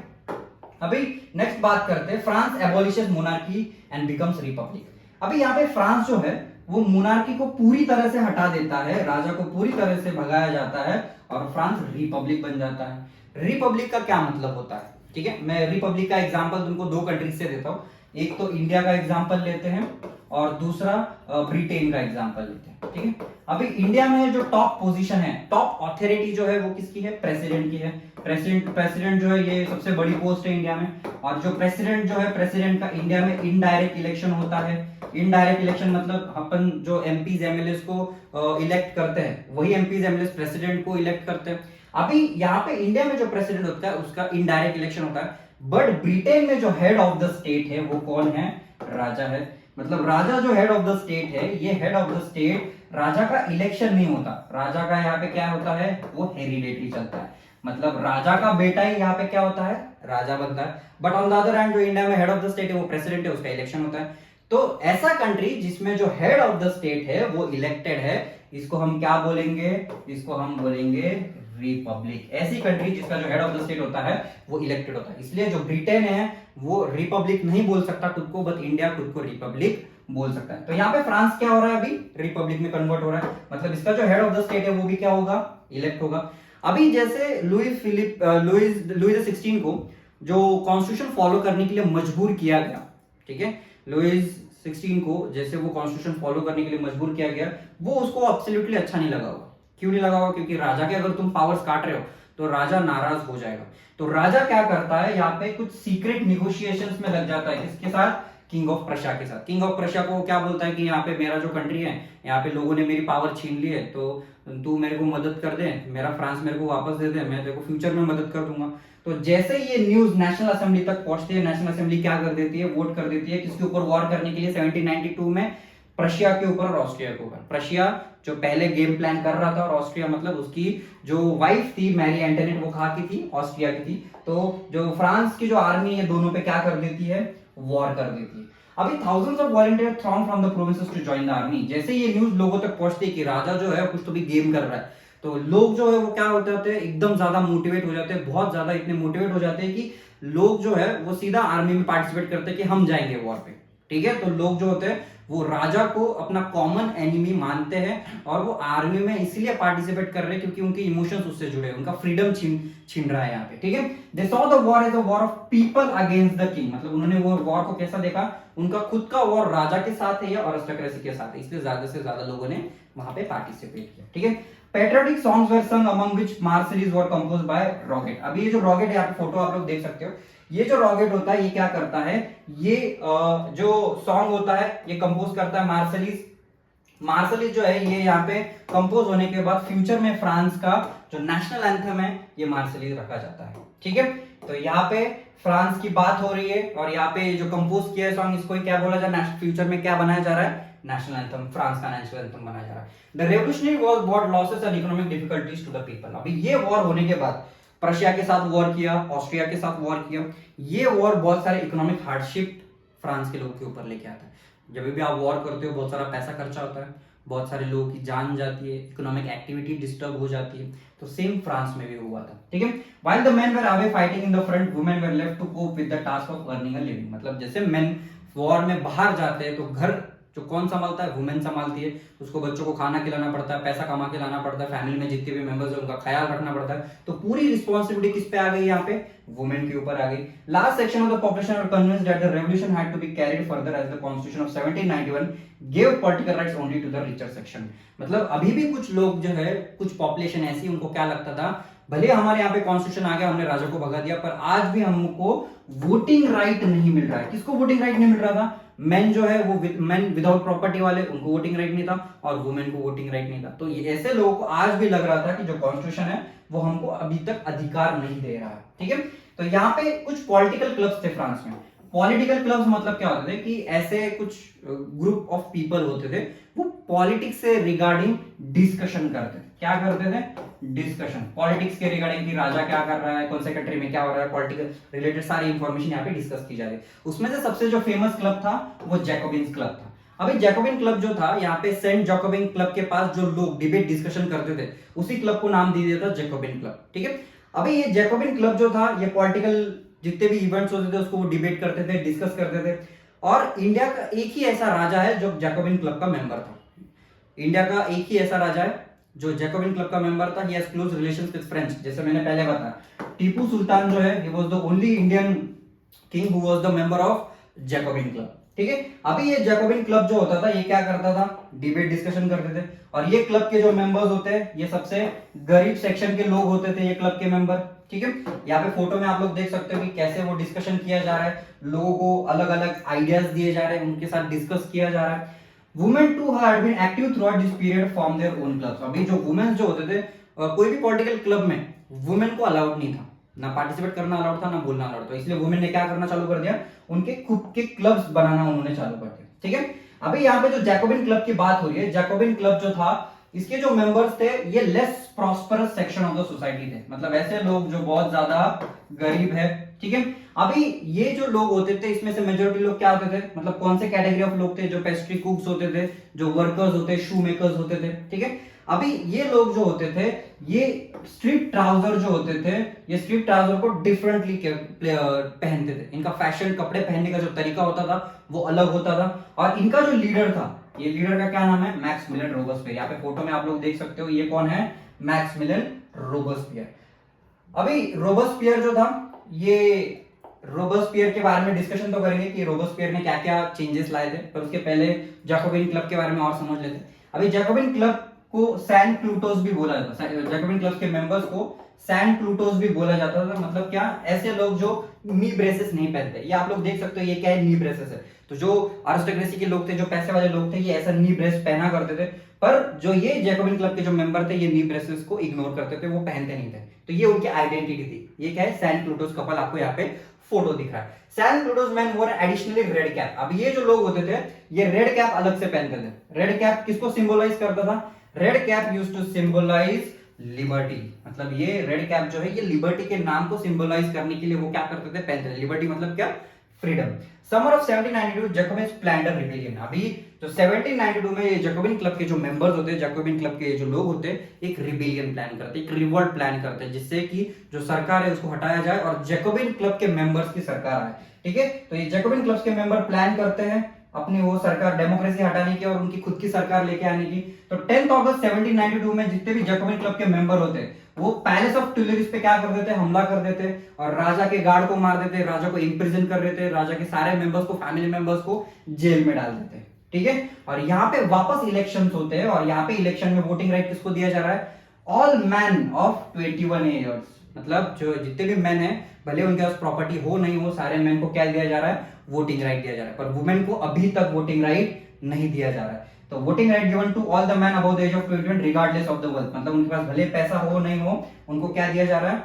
अभी नेक्स्ट बात करते हैं, France abolishes monarchy and becomes republic. अभी यहाँ पे फ्रांस जो है वो मोनार्की को पूरी तरह से हटा देता है, राजा को पूरी तरह से भगाया जाता है और फ्रांस रिपब्लिक बन जाता है। रिपब्लिक का क्या मतलब होता है, ठीक है, मैं रिपब्लिक का एग्जांपल तुमको दो कंट्रीज से देता हूँ। एक तो इंडिया का एग्जांपल लेते हैं और दूसरा ब्रिटेन का एग्जांपल लेते हैं। ठीक है, अभी इंडिया में जो टॉप पोजीशन है, टॉप ऑथोरिटी जो है वो किसकी है, प्रेसिडेंट की है। प्रेसिडेंट जो है ये सबसे बड़ी पोस्ट है इंडिया में, और जो प्रेसिडेंट जो है, प्रेसिडेंट का इंडिया में इनडायरेक्ट इलेक्शन होता है। इनडायरेक्ट इलेक्शन मतलब अपन जो एमपीज एमएलए को इलेक्ट करते हैं, वही एमपीज एमएलए प्रेसिडेंट को इलेक्ट करते हैं। अभी यहाँ पे इंडिया में जो प्रेसिडेंट होता है उसका इनडायरेक्ट इलेक्शन होता है, बट ब्रिटेन में जो हेड ऑफ द स्टेट है वो कौन है, राजा है। मतलब राजा जो हेड ऑफ द स्टेट है, ये हेड ऑफ द स्टेट, राजा का इलेक्शन नहीं होता, राजा का यहाँ पे क्या होता है, वो हेरिडेटरी चलता है, मतलब राजा का बेटा ही यहाँ पे क्या होता है, राजा बनता है। But on the other hand जो इंडिया में हेड ऑफ द स्टेट है वो प्रेसिडेंट है, उसका इलेक्शन होता है। तो ऐसा कंट्री जिसमें जो हेड ऑफ द स्टेट है वो इलेक्टेड है, इसको हम क्या बोलेंगे, इसको हम बोलेंगे रिपब्लिक। ऐसी कंट्री जिसका जो हेड ऑफ द स्टेट होता है वो इलेक्टेड होता है। इसलिए जो ब्रिटेन है वो रिपब्लिक नहीं बोल सकता खुद को, बट इंडिया खुद को रिपब्लिक बोल सकता है। तो यहाँ पे फ्रांस क्या हो रहा है, अभी रिपब्लिक में कन्वर्ट हो रहा है, मतलब इसका जो हेड ऑफ द स्टेट है वो भी क्या होगा, इलेक्ट होगा। अभी जैसे लुइस 16 को जो कॉन्स्टिट्यूशन फॉलो करने के लिए मजबूर किया गया, ठीक है, लुइस 16 को जैसे वो कॉन्स्टिट्यूशन फॉलो करने के लिए मजबूर किया गया, वो उसको एब्सोल्युटली अच्छा नहीं लगा होगा। क्यों नहीं लगा होगा, क्योंकि राजा के अगर तुम पावर्स काट रहे हो तो राजा नाराज हो जाएगा। तो राजा क्या करता है, यहाँ पे कुछ सीक्रेट निगोशिएशंस में लग जाता है, किसके साथ, किंग ऑफ प्रशिया के साथ। किंग ऑफ प्रशिया को क्या बोलता है कि यहाँ पे मेरा जो कंट्री है, यहाँ पे लोगों ने मेरी पावर छीन ली है, तो तू मेरे को मदद कर दे, मेरा फ्रांस मेरे को वापस दे दे, मैं तेरे को फ्यूचर में मदद कर दूंगा। तो जैसे ये न्यूज नेशनल असेंबली तक पहुंचती है, नेशनल असेंबली क्या कर देती है, वोट कर देती है किसके ऊपर वॉर करने के लिए, 1792 में प्रशिया के ऊपर और ऑस्ट्रिया के ऊपर। प्रशिया जो पहले गेम प्लान कर रहा था, और ऑस्ट्रिया मतलब उसकी जो वाइफ थी मैरी एंटोनेट, वो कहाँ की थी, ऑस्ट्रिया की थी। तो जो फ्रांस की जो आर्मी है दोनों पे क्या कर देती है, वॉर कर देती है। अभी thousands of volunteers throng from the provinces to join the army। जैसे ये न्यूज लोगों तक पहुंचती है कि राजा जो है कुछ तो भी गेम कर रहा है, तो लोग जो है वो क्या होते हैं, एकदम ज्यादा मोटिवेट हो जाते हैं, बहुत ज्यादा इतने मोटिवेट हो जाते हैं कि लोग जो है वो सीधा आर्मी में पार्टिसिपेट करते हैं कि हम जाएंगे वॉर पे, ठीक है। तो लोग जो होते हैं वो राजा को अपना कॉमन एनिमी मानते हैं, और वो आर्मी में इसलिए पार्टिसिपेट कर रहे हैं क्योंकि उनके इमोशंस उससे जुड़े हैं, उनका फ्रीडम छीन रहा है यहाँ पे, ठीक है। They saw the war as a war of people against the king, मतलब उन्होंने वो वॉर को कैसा देखा, उनका खुद का वॉर राजा के साथ है या अरिस्टोक्रेसी के साथ है, इसलिए ज्यादा से ज्यादा लोगों ने वहां पे पार्टिसिपेट किया, ठीक है। पेट्रियोटिक सॉन्ग्स वर सung among which Marseillaise were composed by Rouget. अभी ये जो रॉकेट है, आप फोटो आप लोग देख सकते हो, ये जो रॉकेट होता है ये क्या करता है, ये जो सॉन्ग होता है ये कंपोज करता है मार्शलिस। मार्शलिस जो है ये यहाँ पे कंपोज होने के बाद फ्यूचर में फ्रांस का जो नेशनल एंथम है ये मार्शलिस रखा जाता है, ठीक है। तो यहाँ पे फ्रांस की बात हो रही है, और यहाँ पे जो कंपोज किया है सॉन्ग, इसको क्या बोला जा रहा है, फ्यूचर में क्या बनाया जा रहा है, नेशनल एंथम, फ्रांस का नेशनल एंथम बनाया जा रहा है। The revolutionary war brought losses and economic difficulties to the people. अभी ये वॉर होने के बाद प्रशिया के साथ वॉर किया, ऑस्ट्रिया के साथ वॉर किया, ये वॉर बहुत सारे इकोनॉमिक हार्डशिप फ्रांस के लोगों के ऊपर लेके आता है। जब भी आप वॉर करते हो बहुत सारा पैसा खर्चा होता है, बहुत सारे लोगों की जान जाती है, इकोनॉमिक एक्टिविटी डिस्टर्ब हो जाती है। तो सेम फ्रांस में भी हुआ था, ठीक है। While the men were away fighting in the front, women were left to cope with the task of earning a living. मतलब जैसे मेन वॉर में बाहर जाते हैं तो घर जो कौन संभालता है, वुमेन संभालती है, उसको बच्चों को खाना खिलाना पड़ता है, पैसा कमा के लाना पड़ता है, फैमिली में जितने भी मेंबर्स हैं उनका ख्याल रखना पड़ता है। तो पूरी रिस्पॉन्सिबिलिटी किस पे आ गई, यहाँ पे वुमेन के ऊपर आ गई। Last section of the population were convinced that the revolution had to be carried further as the constitution of 1791 give political rights only to the richer section. मतलब अभी भी कुछ लोग जो है, कुछ पॉपुलेशन ऐसी, उनको क्या लगता था, भले हमारे यहाँ पे कॉन्स्टिट्यूशन आ गया, हमने राजा को भगा दिया, पर आज भी हमको वोटिंग राइट नहीं मिल रहा है। किसको वोटिंग राइट नहीं मिल रहा था, मेन जो है वो मेन विदाउट प्रॉपर्टी वाले, उनको वोटिंग राइट नहीं था, और वुमेन को वोटिंग राइट नहीं था। तो ये ऐसे लोगों को आज भी लग रहा था कि जो कॉन्स्टिट्यूशन है वो हमको अभी तक अधिकार नहीं दे रहा है, ठीक है। तो यहाँ पे कुछ पॉलिटिकल क्लब्स थे फ्रांस में। पॉलिटिकल क्लब्स मतलब क्या होते थे कि ऐसे कुछ ग्रुप ऑफ पीपल होते थे, वो पॉलिटिक्स से रिगार्डिंग डिस्कशन करते थे। क्या करते थे, डिस्कशन पॉलिटिक्स के रिगार्डिंग, कि राजा क्या कर रहा है, कौन से कंट्री में क्या हो रहा है, पॉलिटिकल रिलेटेड सारी इंफॉर्मेशन यहाँ पे डिस्कस की जा रही है। उसमें से सबसे जो फेमस क्लब था वो जैकोबिन्स क्लब था। अभी जैकोबिन क्लब जो था, यहाँ पे सेंट जैकोबिन क्लब के पास जो लोग डिबेट डिस्कशन करते थे, उसी क्लब को नाम दे दिया था जैकोबिन क्लब, ठीक है। अभी ये जैकोबिन क्लब जो था, ये पॉलिटिकल जितने भी इवेंट्स होते थे उसको वो डिबेट करते थे, डिस्कस करते थे। और इंडिया का एक ही ऐसा राजा है जो जैकोबिन क्लब का मेंबर था। इंडिया का एक ही ऐसा राजा है जो जैकोबिन क्लब का मेंबर था। He has close relations with French, जैसे मैंने पहले बताया। टीपू सुल्तान जो है, ही was the only Indian king who was the member of Jacobin club, ठीक है। अभी ये जैकोबिन क्लब जो होता था, ये क्या करता था, डिबेट डिस्कशन करते थे। और ये क्लब के जो मेंबर्स होते हैं, ये सबसे गरीब सेक्शन के लोग होते थे, ये क्लब के मेंबर, ठीक है। यहाँ पे फोटो में आप लोग देख सकते हो कि कैसे वो डिस्कशन किया जा रहा है, लोगों को अलग अलग आइडियाज दिए जा रहे हैं, उनके साथ डिस्कस किया जा रहा है। Women too had been active throughout this period form their own clubs. अभी जो वुमेन जो होते थे, कोई भी पॉलिटिकल क्लब में वुमेन को अलाउड नहीं था, ना पार्टिसिपेट करना अलाउड था, ना बोलना अलाउड था। इसलिए वुमेन ने क्या करना चालू कर दिया, उनके खुद के क्लब्स बनाना उन्होंने चालू कर दिया, ठीक है। अभी यहाँ पे जो जैकोबिन क्लब की बात हो रही है, जैकोबिन क्लब जो था, इसके जो मेंबर्स थे ये less prosperous section of the society थे। मतलब ऐसे लोग जो बहुत ज्यादा गरीब है, ठीक है। अभी ये जो लोग होते थे, इसमें से मेजोरिटी लोग क्या होते थे, मतलब कौन से कैटेगरी ऑफ लोग थे, जो पेस्ट्री कुक्स होते थे, जो वर्कर्स होते, शू मेकर्स होते थे, ठीक है। अभी ये लोग जो होते थे, ये स्ट्रिप ट्राउजर जो होते थे, ये स्ट्रिप ट्राउजर को डिफरेंटली पहनते थे। इनका फैशन, कपड़े पहनने का जो तरीका होता था वो अलग होता था। और इनका जो लीडर था, ये लीडर का क्या नाम है, मैक्सिमिलियन रोबेस्पियर। यहाँ पे फोटो में आप लोग देख सकते हो, ये कौन है, मैक्सिमिलियन रोबेस्पियर। अभी रोबेस्पियर जो था, ये रोबेस्पियर के बारे में डिस्कशन तो करेंगे कि रोबेस्पियर ने क्या क्या चेंजेस लाए थे, पर उसके पहले जैकोबिन क्लब के बारे में और समझ लेते हैं। अभी जैकोबिन क्लब को सैन प्लूटोस भी बोला जाता है, जैकोबिन क्लब के मेंबर्स को सैन प्लूटोस भी बोला जाता था। मतलब क्या, ऐसे लोग जो नी ब्रेसेस नहीं पहनते। ये आप लोग देख सकते हो, ये क्या है, नी ब्रेसेस है। तो जो अरिस्टोक्रेसी के लोग थे, जो पैसे वाले लोग थे, ये ऐसा नी ब्रेस पहना करते थे। पर जो ये जैकोबिन क्लब के जो मेंबर थे, ये नी ब्रेसेस को इग्नोर करते थे, वो पहनते नहीं थे। तो ये उनकी आइडेंटिटी थी। ये क्या है, सैन प्लूटोस कपल, आपको यहाँ पे फोटो दिख रहा है। सैन प्लूटोस मैन वोर एडिशनली रेड कैप। अब ये जो लोग होते थे, ये रेड कैप अलग से पहनते थे। रेड कैप किसको सिंबलाइज करता था, red cap used to symbolize liberty. मतलब ये रेड कैप जो है, ये लिबर्टी के नाम को सिंबलाइज करने के लिए वो क्या करते थे, पहनते थे। लिबर्टी मतलब क्या, freedom. Summer of 1792 Jacobins planned a rebellion. अभी जो 1792 में ये जैकोबिन क्लब के जो मेंबर्स होते हैं, जैकोबिन क्लब के जो लोग होते हैं, एक रिबेलियन प्लान करते हैं, एक रिवोल्ट प्लान करते हैं, जिससे कि जो सरकार है उसको हटाया जाए और जैकोबिन क्लब के मेंबर्स की सरकार आए। ठीक है, तो ये जैकोबिन क्लब के मेंबर प्लान करते हैं अपनी वो सरकार, डेमोक्रेसी हटाने की और उनकी खुद की सरकार लेके आने की। तो 10 अगस्त 1792 में जितने भी जैकोबिन क्लब के मेंबर होते हैं, वो पैलेस ऑफ ट्यूलिप्स पे क्या कर देते, हमला कर देते और राजा के गार्ड को मार देते, राजा को इंप्रिजन कर देते, राजा के सारे मेंबर्स को, फैमिली मेंबर्स को जेल में डाल देते। ठीक है, और यहाँ पे वापस इलेक्शंस होते हैं और यहाँ पे इलेक्शन में वोटिंग राइट किसको दिया जा रहा है, ऑल मैन ऑफ 21 ईयर्स। मतलब जो जितने भी मैन है, भले उनके पास प्रॉपर्टी हो नहीं हो, सारे मैन को क्या दिया जा रहा है, वोटिंग राइट दिया जा रहा है। पर वुमेन को अभी तक वोटिंग राइट नहीं दिया जा रहा है। तो voting right given to all the man above the age of 21 regardless of the wealth. मतलब उनके पास भले पैसा हो नहीं हो, उनको क्या दिया जा रहा है,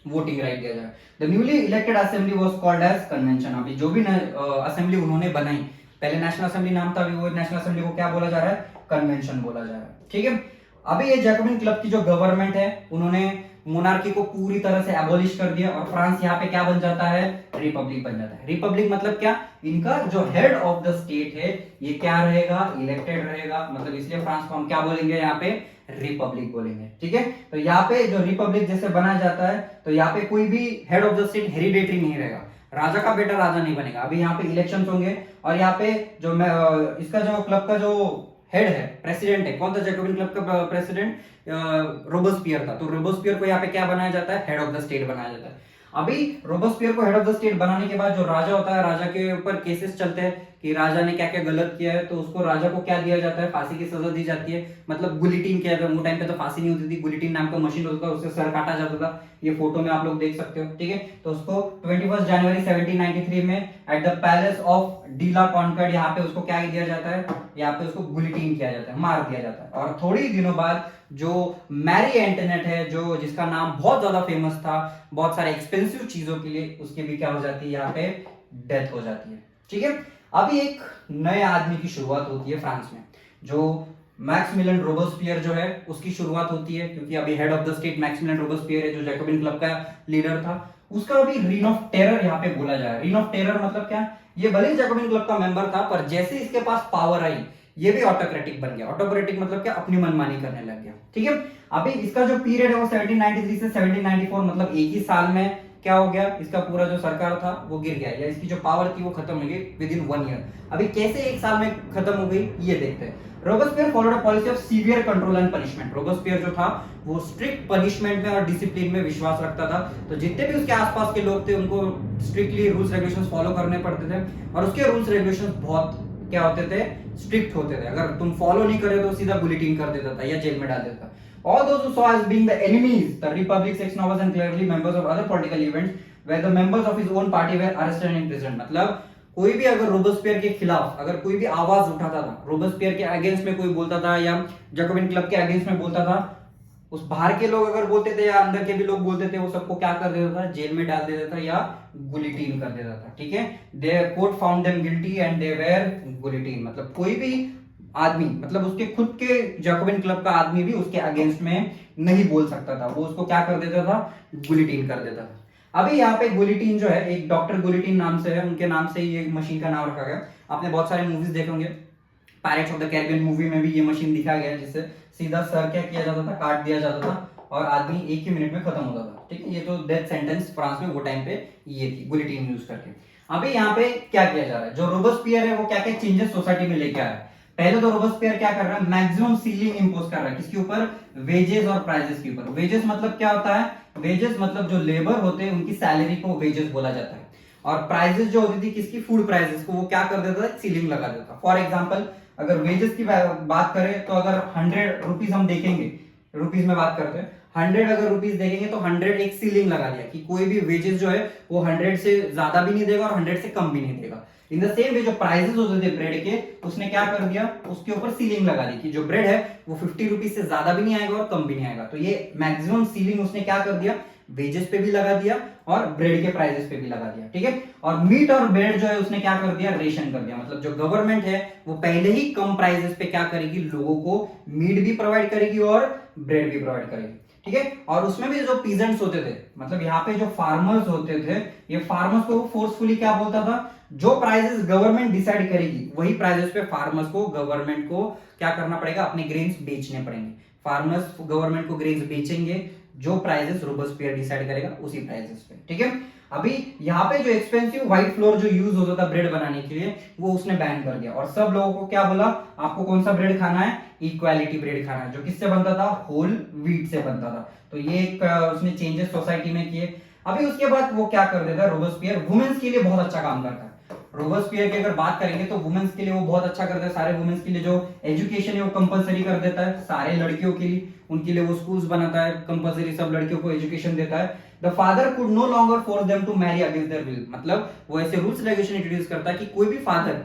वोटिंग राइट दिया जा रहा है। The newly elected assembly was called as convention. अभी जो भी असेंबली उन्होंने बनाई, पहले नेशनल असेंबली नाम था, अभी वो नेशनल असेंबली को क्या बोला जा रहा है, कन्वेंशन बोला जा रहा है। ठीक है, अभी ये जैकोबिन क्लब की जो गवर्नमेंट है, उन्होंने मोनार्की को पूरी तरह से एबॉलिश कर दिया और फ्रांस यहाँ पे क्या बन जाता है, रिपब्लिक बन जाता है। रिपब्लिक मतलब क्या, इनका जो हेड ऑफ द स्टेट है ये क्या रहेगा, इलेक्टेड रहेगा। मतलब इसलिए फ्रांस को हम क्या बोलेंगे, यहाँ पे रिपब्लिक बोलेंगे। ठीक है, तो यहाँ पे जो रिपब्लिक जैसे बनाया जाता है, तो यहाँ पे कोई भी head of the state hereditary नहीं रहेगा, राजा का बेटा राजा नहीं बनेगा। अभी यहाँ पे इलेक्शंस होंगे और यहाँ पे जो इसका जो क्लब का जो हेड है, प्रेसिडेंट है, कौन था जैकोबिन क्लब का प्रेसिडेंट, रोबेस्पियर था। तो रोबेस्पियर को यहाँ पे क्या बनाया जाता है, हेड ऑफ द स्टेट बनाया जाता है। अभी रोबेस्पियर को हेड ऑफ द स्टेट बनाने के बाद जो राजा होता है, राजा के ऊपर केसेस चलते हैं कि राजा ने क्या क्या गलत किया है, तो उसको राजा को क्या दिया जाता है, फांसी की सजा दी जाती है। मतलब गुलिटीन किया जाता है, वो टाइम पे तो फांसी नहीं होती थी, गुलिटीन नाम का मशीन होता था, उससे सर काटा जाता था। ये फोटो में आप लोग देख सकते हो। ठीक है, तो उसको 21 जनवरी 1793 में at the palace of de la Concorde, यहाँ पे उसको क्या दिया जाता है, यहाँ पे उसको गुलिटीन किया जाता है, मार दिया जाता है। और थोड़ी दिनों बाद जो मैरी एंटोनेट है, जो जिसका नाम बहुत ज्यादा फेमस था बहुत सारे एक्सपेंसिव चीजों के लिए, उसकी भी क्या हो जाती है, यहाँ पे डेथ हो जाती है। ठीक है, अभी एक नए आदमी की शुरुआत होती है फ्रांस में, जो मैक्सिमिलियन रोबेस्पियर जो है उसकी शुरुआत होती है, क्योंकि अभी head of the state Maximilien Robespierre है, जो जैकोबिन क्लब का लीडर था। उसका अभी रीन ऑफ टेरर यहाँ पे बोला जा रहा है। रीन ऑफ टेरर मतलब क्या, ये भले ही जैकोबिन क्लब का मेंबर था, पर जैसे इसके पास पावर आई, ये भी ऑटोक्रेटिक बन गया। ऑटोक्रेटिक मतलब क्या, अपनी मनमानी करने लग गया। ठीक है, अभी इसका जो पीरियड है वो 1793 से 1794, मतलब एक ही साल में क्या हो गया, इसका पूरा जो सरकार था वो गिर गया, या इसकी जो पावर थी वो खत्म हो गई विद इन 1 ईयर। अभी कैसे एक साल में खत्म हो गई, ये देखते हैं। Robespierre followed a policy of severe control and punishment. Robespierre जो था वो स्ट्रिक्ट पनिशमेंट में और डिसिप्लिन में विश्वास रखता था। तो जितने भी उसके आसपास के लोग थे, उनको स्ट्रिक्टली रूल्स रेगुलेशंस फॉलो करने पड़ते थे, और उसके रूल्स रेगुलेशंस बहुत क्या होते थे, स्ट्रिक्ट होते थे। अगर तुम फॉलो नहीं करे तो सीधा बुलेटिन कर देता था या जेल में डाल देता। All those who saw as being the enemies, the Republic's ex-nobles and clearly members of other political events, where the members of his own party were arrested and imprisoned. मतलब कोई भी अगर रोबेस्पियर के खिलाफ अगर कोई भी आवाज उठाता था, रोबेस्पियर के अगेंस्ट में कोई बोलता था या जैकोबिन क्लब के अगेंस्ट में बोलता था, उस बाहर के लोग अगर बोलते थे या अंदर के भी लोग बोलते थे, वो सबको क्या कर देता था, जेल में डाल देता था या गुलिटीन कर देता था। ठीक है, the court found them guilty and they were guillotine. मतलब कोई भी आदमी, मतलब उसके खुद के जैकोबिन क्लब का आदमी भी उसके अगेंस्ट में नहीं बोल सकता था, वो उसको क्या कर देता था, गुलिटीन कर देता था। अभी यहाँ पे गुलिटीन जो है, एक डॉक्टर गुलिटीन नाम से है, उनके नाम से ये मशीन का नाम रखा गया। आपने बहुत सारे मूवीज देखे होंगे, pirates of the Caribbean movie में भी ये मशीन दिखाया गया है, जिससे सीधा सर क्या किया जाता था, काट दिया जाता था और आदमी एक ही मिनट में खत्म होता था। ठीक है, ये तो डेथ सेंटेंस फ्रांस में वो टाइम पे ये थी, गुलिटीन यूज करके। अभी यहाँ पे क्या किया जा रहा है, जो रोबोस्फियर है वो क्या क्या चेंजेस सोसाइटी में लेके आ रहा है। पहले तो रोबोस्फियर क्या कर रहा है, मैक्सिमम सीलिंग इंपोज कर रहा है, किसके ऊपर, वेजेस और प्राइजेस के ऊपर। वेजेस मतलब क्या होता है, वेजेस मतलब जो लेबर होते हैं उनकी सैलरी को वेजेस बोला जाता है, और प्राइजेस जो होती थी किसकी, फूड प्राइजेस को, वो क्या कर देता था, सीलिंग लगा देता था। फॉर एग्जाम्पल अगर वेजेस की बात करें तो अगर 100 रुपीज हम देखेंगे, रुपीज में बात करते हैं, 100 अगर रुपीज देखेंगे तो 100 एक सीलिंग लगा दिया कि कोई भी वेजेस जो है वो 100 से ज्यादा भी नहीं देगा और 100 से कम भी नहीं देगा। इन द सेम वे जो प्राइसेस होते थे ब्रेड के, उसने क्या कर दिया, उसके ऊपर सीलिंग लगा दी कि जो ब्रेड है वो 50 रुपीज से ज्यादा भी नहीं आएगा और कम भी नहीं आएगा। तो ये मैक्सिमम सीलिंग उसने क्या कर दिया, वेजेस पे भी लगा दिया और ब्रेड के प्राइसेस पे भी लगा दिया। ठीक है, और मीट और ब्रेड जो है उसने क्या कर दिया, रेशन कर दिया। मतलब जो गवर्नमेंट है वो पहले ही कम प्राइसेस पे क्या करेगी, लोगों को मीट भी प्रोवाइड करेगी और ब्रेड भी प्रोवाइड करेगी। ठीक है, और उसमें भी जो पीजेंट्स होते थे, मतलब यहाँ पे जो फार्मर्स होते थे, ये फार्मर्स को फोर्सफुली क्या बोलता था, जो प्राइसेस गवर्नमेंट डिसाइड करेगी वही प्राइसेस पे फार्मर्स को, गवर्नमेंट को क्या करना पड़ेगा, अपने ग्रेन्स बेचने पड़ेंगे। फार्मर्स गवर्नमेंट को ग्रेन्स बेचेंगे, जो प्राइसेस रोबोस्फियर डिसाइड करेगा उसी प्राइसेस पे। ठीक है, अभी यहाँ पे जो एक्सपेंसिव व्हाइट फ्लोर जो यूज होता था ब्रेड बनाने के लिए, वो उसने बैन कर दिया और सब लोगों को क्या बोला, आपको कौन सा ब्रेड खाना है, इक्वालिटी ब्रेड खाना है, जो किससे बनता था, होल व्हीट से बनता था। तो ये एक उसने चेंजेस सोसाइटी में किए। अभी उसके बाद वो क्या कर देता है, रोबोस्फियर वुमेन्स के लिए बहुत अच्छा काम करता है। रोबोस्फियर की अगर बात करेंगे तो वुमेन्स के लिए वो बहुत अच्छा करता है, सारे वुमेन्स के लिए जो एजुकेशन है वो कंपलसरी कर देता है, सारे लड़कियों के लिए, उनके लिए वो स्कूल्स बनाता है कंपलसरी, सब लड़कियों को एजुकेशन देता है। The father could no longer force them to marry against their will, मतलब वो ऐसे रूल्स रेगुलेशन इंट्रोड्यूस करता है कि कोई भी फादर,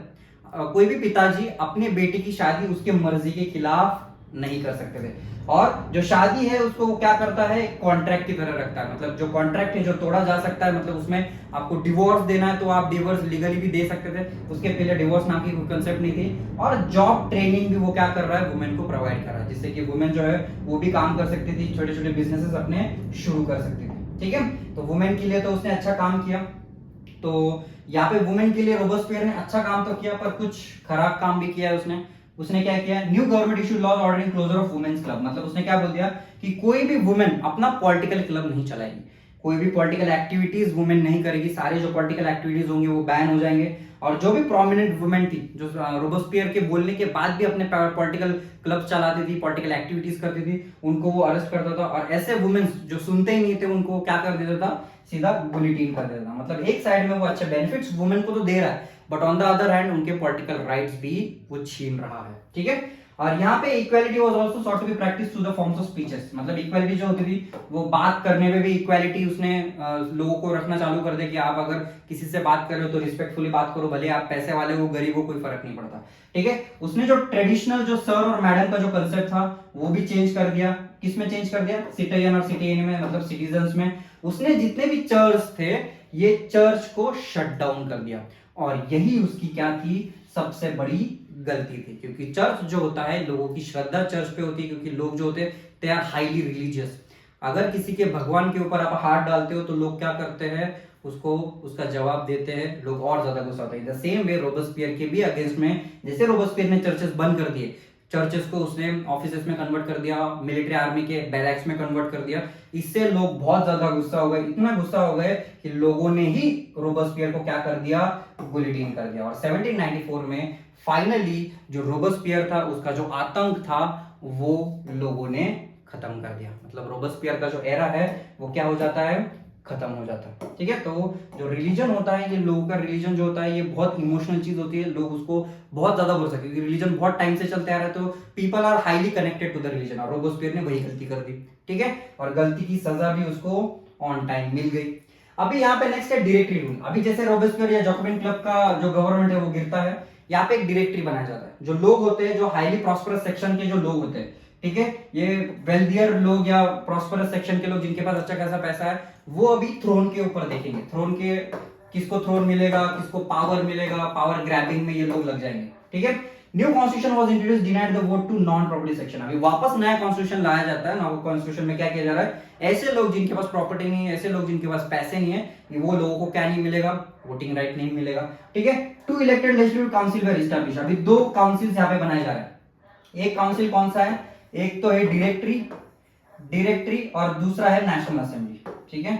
कोई भी पिताजी अपने बेटे की शादी उसके मर्जी के खिलाफ नहीं कर सकते थे। और जो शादी है उसको वो क्या करता है, कॉन्ट्रैक्ट की तरह रखता है, मतलब जो कॉन्ट्रैक्ट है जो तोड़ा जा सकता है, मतलब उसमें आपको डिवोर्स देना है तो आप डिवोर्स लीगली भी दे सकते थे, उसके पहले डिवोर्स नाम की कोई कंसेप्ट नहीं थी। और जॉब ट्रेनिंग भी वो क्या कर रहा है, वुमेन को प्रोवाइड कर रहा है, जिससे कि वुमेन जो है वो भी काम कर सकती थी, छोटे छोटे बिजनेसेस अपने शुरू कर सकती थी। ठीक है, तो वुमेन के लिए तो उसने अच्छा काम किया। तो यहाँ पे वुमेन के लिए रोबोस्फियर ने अच्छा काम तो किया, पर कुछ खराब काम भी किया है उसने। उसने क्या किया, new government issue laws ordering closure of womens club, मतलब उसने क्या बोल दिया कि कोई भी वुमेन अपना पॉलिटिकल क्लब नहीं चलाएगी, कोई भी पॉलिटिकल एक्टिविटीज वुमेन नहीं करेगी, सारे जो पॉलिटिकल एक्टिविटीज होंगे वो बैन हो जाएंगे। और जो भी प्रोमिनेंट वुमेन थी जो रोबोस्फियर के बोलने के बाद भी अपने पॉलिटिकल क्लब चलाती थी, पॉलिटिकल एक्टिविटीज करती थी, उनको वो अरेस्ट करता था। और ऐसे वुमेन्स जो सुनते ही नहीं थे उनको क्या कर देता था, सीधा गुलिटीन कर देता था। मतलब एक साइड में वो अच्छे बेनिफिट्स वुमेन को तो दे रहा है, but on the other hand उनके पॉलिटिकल राइट्स भी वो छीन रहा है। ठीक है, और यहाँ पे equality was also sought to be practice through the forms of speeches, मतलब इक्वालिटी जो होती थी वो बात करने में भी इक्वालिटी उसने लोगों को रखना चालू कर दिया कि आप अगर किसी से बात कर रहे हो तो रिस्पेक्टफुली बात करो, भले आप पैसे वाले हो गरीब हो, कोई फर्क नहीं पड़ता। ठीक है, उसने जो ट्रेडिशनल जो सर और मैडम का जो कंसेप्ट था वो भी चेंज कर दिया। किस में चेंज कर दिया, सिटीजन और सिटीजन में, मतलब सिटीजन्स में। उसने जितने भी चर्च थे ये चर्च को शट डाउन कर दिया, और यही उसकी क्या थी, सबसे बड़ी गलती थी। क्योंकि चर्च जो होता है, लोगों की श्रद्धा चर्च पे होती है, क्योंकि लोग जो होते हैं दे आर हाईली रिलीजियस। अगर किसी के भगवान के ऊपर आप हाथ डालते हो तो लोग क्या करते हैं, उसको उसका जवाब देते हैं, लोग और ज्यादा गुस्सा होते हैं। द सेम वे रोबोस्फियर के भी अगेंस्ट में, जैसे रोबोस्फियर ने चर्चेस बंद कर दिए, चर्चेस को उसने ऑफिसेस में कन्वर्ट कर दिया, मिलिट्री आर्मी के बैरक्स में कन्वर्ट कर दिया, इससे लोग बहुत ज्यादा गुस्सा हो गए, इतना गुस्सा हो गए कि लोगों ने ही रोबोस्फियर को क्या कर दिया, गुलिटीन कर दिया। और 1794 में फाइनली जो रोबोस्फियर था उसका जो आतंक था वो लोगों ने खत्म कर दिया। मतलब रोबोस्फियर का जो एरा है वो क्या हो जाता है, खत्म हो जाता है। ठीक है, तो जो रिलीजन होता है, ये लोगों का रिलीजन जो होता है ये बहुत इमोशनल चीज होती है, लोग उसको बहुत ज्यादा बोल सकते हैं क्योंकि रिलीजन बहुत टाइम से चलते आ रहा है, तो people are highly connected to the religion. और रोबोस्फियर ने वही गलती कर दी। ठीक है, और गलती की सजा भी उसको ऑन टाइम मिल गई। अभी यहाँ पे नेक्स्ट है डायरेक्टरी रूल। अभी जैसे रोबोस्फियर या जैकोबिन क्लब का जो गवर्नमेंट है वो गिरता है, यहाँ पे एक डायरेक्टरी बनाया जाता है। जो लोग होते हैं, जो हाईली प्रॉस्परस सेक्शन के जो लोग होते हैं, ठीक है, ये वेल्थियर लोग या प्रॉस्परस सेक्शन के लोग जिनके पास अच्छा खासा पैसा है, वो अभी थ्रोन के ऊपर देखेंगे, थ्रोन के किसको थ्रोन मिलेगा, किसको पावर मिलेगा, पावर ग्रैबिंग में ये लोग लग जाएंगे। ठीक है, new constitution was introduced denied the vote to non property section. अभी वापस नया कॉन्स्टिट्यूशन लाया जाता है। नया कॉन्स्टिट्यूशन में क्या किया जा रहा है, ऐसे लोग जिनके पास प्रॉपर्टी नहीं है, ऐसे लोग जिनके पास पैसे नहीं है, वो लोगों को क्या नहीं मिलेगा, वोटिंग राइट नहीं मिलेगा। ठीक है, two elected legislative council were establish. अभी दो काउंसिल यहाँ पे बनाए जा रहे हैं। एक काउंसिल कौन सा है, एक तो है डायरेक्टरी और दूसरा है नेशनल असेंबली। ठीक है,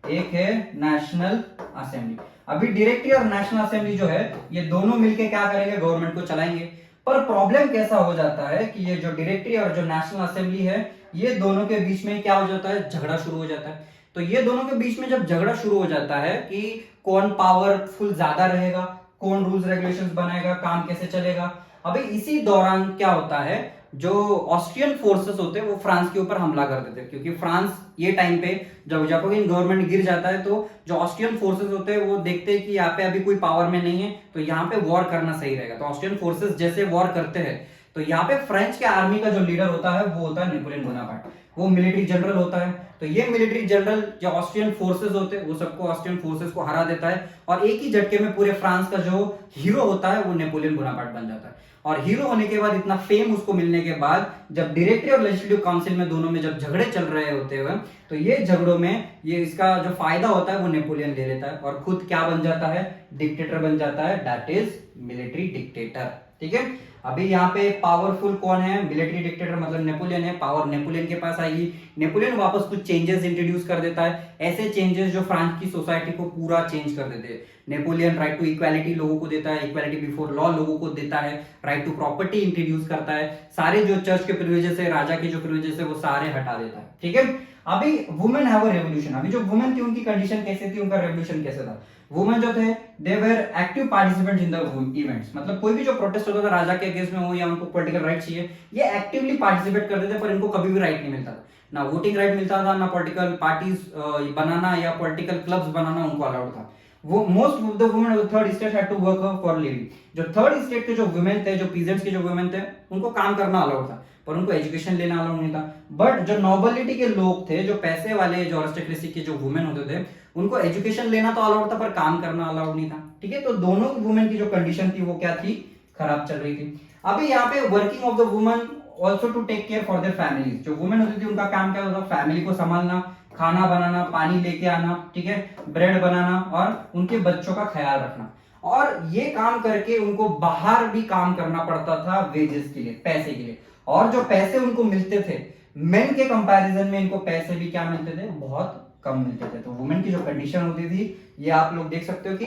एक है नेशनल असेंबली। अभी डायरेक्टरी और नेशनल असेंबली जो है ये दोनों मिलके क्या करेंगे, गवर्नमेंट को चलाएंगे। पर प्रॉब्लम कैसा हो जाता है कि ये जो डायरेक्टरी और जो नेशनल असेंबली है, ये दोनों के बीच में क्या हो जाता है, झगड़ा शुरू हो जाता है। तो ये दोनों के बीच में जब झगड़ा शुरू हो जाता है कि कौन पावरफुल ज्यादा रहेगा, कौन रूल्स रेगुलेशंस बनाएगा, काम कैसे चलेगा। अभी इसी दौरान क्या होता है, जो ऑस्ट्रियन फोर्सेस होते हैं वो फ्रांस के ऊपर हमला कर देते हैं, क्योंकि फ्रांस ये टाइम पे जब जापान गवर्नमेंट गिर जाता है तो जो ऑस्ट्रियन फोर्सेस होते हैं वो देखते हैं कि यहाँ पे अभी कोई पावर में नहीं है, तो यहाँ पे वॉर करना सही रहेगा। तो ऑस्ट्रियन फोर्सेस जैसे वॉर करते हैं तो यहाँ पे फ्रेंच के आर्मी का जो लीडर होता है वो होता है नेपोलियन बोनापार्ट, वो मिलिट्री जनरल होता है। तो ये मिलिट्री जनरल जो ऑस्ट्रियन फोर्सेस होते हैं वो सबको ऑस्ट्रियन फोर्सेस को हरा देता है और एक ही झटके में पूरे फ्रांस का जो हीरो होता है वो नेपोलियन बोनापार्ट बन जाता है। और हीरो होने के बाद, इतना फेम उसको मिलने के बाद, जब डायरेक्टरी और लेजिस्लेटिव काउंसिल में दोनों में जब झगड़े चल रहे होते हुए, तो ये झगड़ों में ये इसका जो फायदा होता है वो नेपोलियन ले लेता है और खुद क्या बन जाता है, डिक्टेटर बन जाता है, दैट इज मिलिट्री डिक्टेटर। ठीक है, अभी यहाँ पे पावरफुल कौन है, मिलिट्री डिक्टेटर मतलब नेपोलियन है। पावर नेपोलियन के पास आएगी, नेपोलियन वापस कुछ चेंजेस इंट्रोड्यूस कर देता है, ऐसे चेंजेस जो फ्रांस की सोसाइटी को पूरा चेंज कर देते हैं। नेपोलियन राइट टू इक्वालिटी लोगों को देता है, इक्वालिटी बिफोर लॉ लोगों को देता है, राइट टू प्रॉपर्टी इंट्रोड्यूस करता है, सारे जो चर्च के प्रिविलेजेस है, राजा के जो प्रिविलेजेस है वो सारे हटा देता है। ठीक है, अभी वुमेन हैव अ रेवोल्यूशन। अभी जो वुमेन थी उनकी कंडीशन कैसे थी, उनका रेवोल्यूशन कैसे था। वुमेन जो थे they were active participants in the events, मतलब कोई भी जो प्रोटेस्ट होता था राजा के अगेंस्ट में हो या उनको पॉलिटिकल राइट चाहिए, ये एक्टिवली पार्टिसिपेट करते थे, पर इनको कभी भी राइट नहीं मिलता था, ना वोटिंग राइट मिलता था, ना पॉलिटिकल पार्टीज बनाना या पॉलिटिकल क्लब्स बनाना उनको अलाउड था। वो most of the women of the third state had to work for living. जो थर्ड स्टेट के जो वुमेन थे, जो पीजेंट्स के जो वुमेन थे, उनको काम करना अलाउड था, पर उनको एजुकेशन लेना अलाउड नहीं था। बट जो नोबिलिटी के लोग थे, जो पैसे वाले, जो अरिस्टोक्रेसी के जो वुमेन होते थे, उनको एजुकेशन लेना तो अलाउड था पर काम करना अलाउड नहीं था। ठीक है, तो दोनों वुमेन की जो कंडीशन थी वो क्या थी, खराब चल रही थी। अभी यहाँ पे working of the women also to take care for their families. जो वुमेन होती थी उनका काम क्या होता था, फैमिली को संभालना, खाना बनाना, पानी लेके आना, ठीक है, ब्रेड बनाना और उनके बच्चों का ख्याल रखना। और ये काम करके उनको बाहर भी काम करना पड़ता था वेजेस के लिए, पैसे के लिए। और जो पैसे उनको मिलते थे मेन के कंपैरिजन में, इनको पैसे भी क्या मिलते थे, बहुत कम मिलते थे। तो वुमेन की जो कंडीशन होती थी ये आप लोग देख सकते हो कि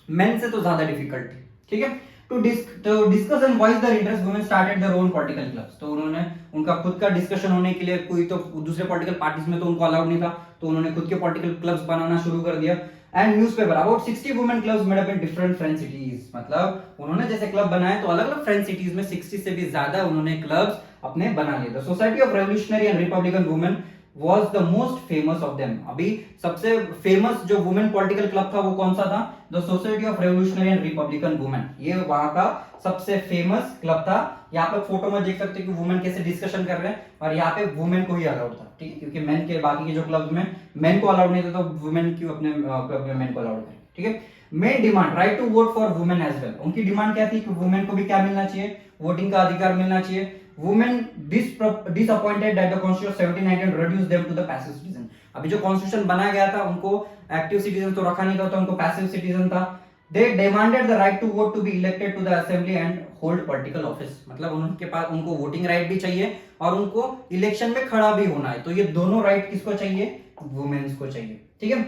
मेन से तो ज्यादा डिफिकल्ट थी। ठीक है, to discuss and voice their interest women started their own political clubs. तो उन्होंने उनका खुद का डिस्कशन होने के लिए, कोई तो दूसरे पॉलिटिकल पार्टीज में तो उनको अलाउड नहीं था, तो उन्होंने खुद के पॉलिटिकल क्लब्स बनाना शुरू कर दिया। And newspaper about 60 women clubs made up in different French cities. मतलब उन्होंने जैसे क्लब बनाए तो अलग अलग फ्रेंच सिटीज में 60 से भी ज्यादा उन्होंने क्लब्स अपने बना लिए। The society of revolutionary and Republican women was the most famous of them। अभी सबसे फेमस जो वुमेन पॉलिटिकल क्लब था वो कौन सा था, the society of revolutionary and Republican women. ये वहां का सबसे फेमस क्लब था। यहाँ पे फोटो में देख सकते हैं कि वुमेन कैसे डिस्कशन कर रहे हैं, और यहाँ पे वुमेन को ही अलाउड था। ठीक है, क्योंकि मेन के बाकी के जो क्लब में मेन को अलाउड नहीं था, तो वुमेन क्यों अपने क्लब में मेन को अलाउड करें। ठीक है, main demand right to vote for women as well. उनकी डिमांड क्या थी कि वुमेन को भी क्या मिलना चाहिए, वोटिंग का अधिकार मिलना चाहिए। Women disappointed that the Constitution of 1790 reduced them to the passive citizen। अभी जो कॉन्स्टिट्यूशन बना गया था उनको एक्टिव सिटीजन तो रखा नहीं था, तो उनको पैसिव सिटीजन था। They demanded the right to vote to be elected to the assembly and hold political office। मतलब उनके पास, उनको वोटिंग राइट भी चाहिए और उनको इलेक्शन में खड़ा भी होना है। तो ये दोनों राइट किसको चाहिए, वुमेन्स को चाहिए। ठीक है,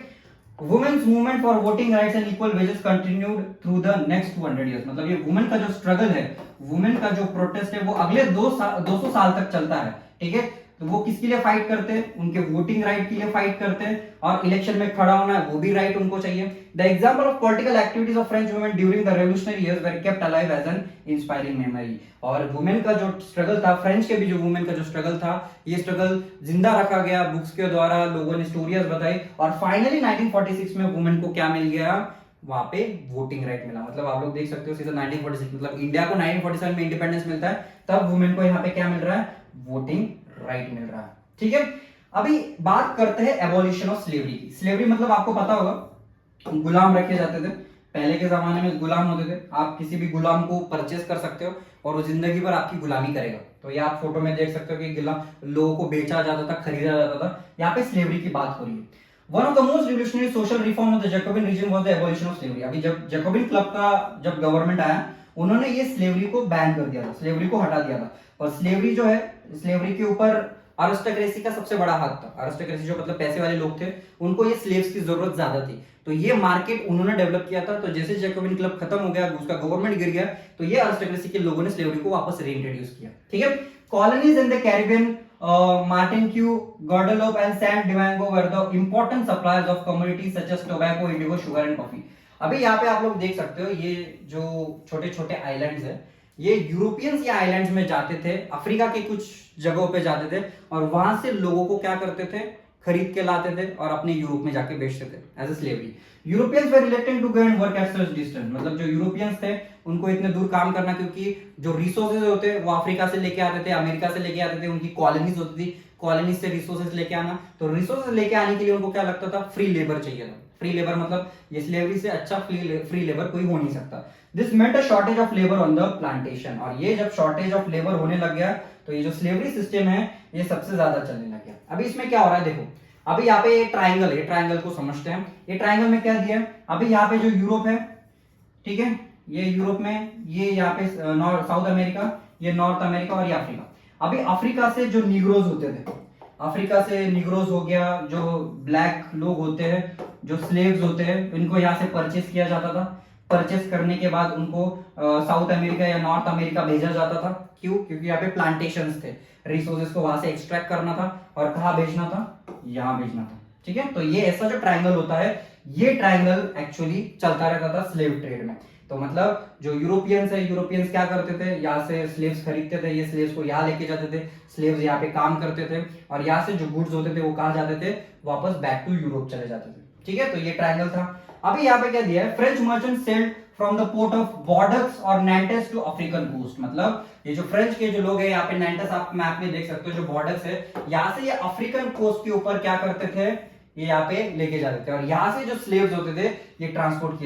womens movement for voting rights and equal wages continued through the next 200 years. मतलब ये वुमेन का जो स्ट्रगल है, वुमेन का जो प्रोटेस्ट है, वो अगले 200 साल तक चलता है। ठीक है, तो वो किसके लिए फाइट करते हैं, उनके वोटिंग राइट के लिए फाइट करते हैं, और इलेक्शन में खड़ा होना है वो भी राइट उनको चाहिए। The example of political activities of French women during the revolutionary years were kept alive as an inspiring memory. और वुमेन का जो स्ट्रगल था, फ्रेंच के भी जो वुमेन का जो स्ट्रगल था, ये स्ट्रगल जिंदा रखा गया बुक्स के द्वारा, लोगों ने स्टोरीज बताई, और फाइनली 1946 में वुमेन को क्या मिल गया, वहां पे वोटिंग राइट मिला। मतलब आप लोग देख सकते हो सीधा 1946, मतलब इंडिया को 1947 में इंडिपेंडेंस मिलता है, तब वुमेन को यहाँ पे क्या मिल रहा है, वोटिंग राइट मिल रहा है। ठीक है, अभी बात करते हैं एबॉलिशन ऑफ स्लेवरी की। स्लेवरी मतलब आपको पता होगा गुलाम रखे जाते थे। पहले के जमाने में गुलाम होते थे, आप किसी भी गुलाम को परचेस कर सकते हो और वो जिंदगी भर आपकी गुलामी करेगा। तो ये आप फोटो में देख सकते हो कि गुलाम लोगों को बेचा जाता था, खरीदा जाता था। यहाँ पे स्लेवरी की बात हो रही है। One of the most revolutionary social reform of the Jacobin reign was the abolition of slavery. अभी जब जैकोबिन क्लब का जब गवर्नमेंट आया, उन्होंने ये स्लेवरी को बैन कर दिया था, स्लेवरी को हटा दिया था। और स्लेवरी जो है, स्लेवरी के ऊपर अरिस्टोक्रेसी का सबसे बड़ा हाथ था। अरिस्टोक्रेसी जो मतलब पैसे वाले लोग थे, उनको ये स्लेव्स की जरूरत ज्यादा थी, तो ये मार्केट उन्होंने डेवलप किया था। तो जैसे जैकोबिन क्लब खत्म हो गया, उसका गवर्नमेंट गिर गया, तो ये अरिस्टोक्रेसी के लोगों ने स्लेवरी को वापस रीइंट्रोड्यूस किया। ठीक है। Colonies in the Caribbean, Martinique, Guadeloupe and Saint Domingo were the important suppliers of commodities such as tobacco, indigo, sugar and coffee. अभी यहाँ पे आप लोग देख सकते हो, ये जो छोटे छोटे आइलैंड्स है, ये यूरोपियंस ये आइलैंड्स में जाते थे, अफ्रीका के कुछ जगहों पे जाते थे और वहां से लोगों को क्या करते थे, खरीद के लाते थे और अपने यूरोप में जाके बेचते थे as a slavery. Europeans were reluctant to go and work at such distance, मतलब जो यूरोपियंस थे उनको इतने दूर काम करना, क्योंकि जो रिसोर्सेज होते वो अफ्रीका से लेके आते थे, अमेरिका से लेके आते थे, उनकी कॉलोनीज होती थी, कॉलोनीज से रिसोर्सेज लेके आना। तो रिसोर्सेज लेके आने के लिए उनको क्या लगता था, फ्री लेबर चाहिए था। फ्री लेबर मतलब ये स्लेवरी से अच्छा फ्री लेबर कोई हो नहीं सकता। This meant a shortage of labour on the plantation, और ये जब शॉर्टेज ऑफ लेबर होने लग गया तो ये जो स्लेवरी सिस्टम है ये सबसे ज्यादा चलने लग गया। अभी इसमें क्या हो रहा है देखो, अभी यहाँ पे ट्राइंगल है, ट्राइंगल को समझते हैं। ये ट्राइंगल में क्या दिया है, अभी यहाँ पे जो यूरोप है, ठीक है, ये यूरोप में, ये यहाँ पे साउथ अमेरिका, ये नॉर्थ अमेरिका और ये अफ्रीका। अभी अफ्रीका से जो निग्रोज होते थे, अफ्रीका से निग्रोज हो गया, जो ब्लैक लोग होते हैं, जो स्लेव्स होते हैं, इनको यहाँ से परचेस किया जाता था। परचेस करने के बाद उनको साउथ अमेरिका या नॉर्थ अमेरिका भेजा जाता था। क्यों? क्योंकि यहाँ पे प्लांटेशंस थे, रिसोर्सेज को वहां से एक्सट्रैक्ट करना था और कहाँ भेजना था, यहाँ भेजना था। ठीक है। तो ये ऐसा जो ट्रायंगल होता है, ये ट्रायंगल एक्चुअली चलता रहता था स्लेव ट्रेड में। तो मतलब जो यूरोपियंस है, यूरोपियंस क्या करते थे, यहाँ से स्लेव्स खरीदते थे, ये स्लेव्स को यहाँ लेके जाते थे, स्लेव्स यहाँ पे काम करते थे और यहाँ से जो गुड्स होते थे वो कहाँ जाते थे, वापस बैक टू यूरोप चले जाते थे। ठीक है। तो ये ट्रायंगल था। अभी यहाँ पे क्या दिया है, French merchant sailed from the port of borders और नैंटेस टू अफ्रीकन कोस्ट। मतलब ये जो फ्रेंच के जो लोग हैं, यहाँ पे नैंटेस आप मैप में देख सकते हो, जो बॉर्डर्स है, यहाँ से ये अफ्रीकन कोस्ट के ऊपर क्या करते थे, ये यहाँ पे लेके जाते थे और यहाँ से जो स्लेव्स होते थे ये ट्रांसपोर्ट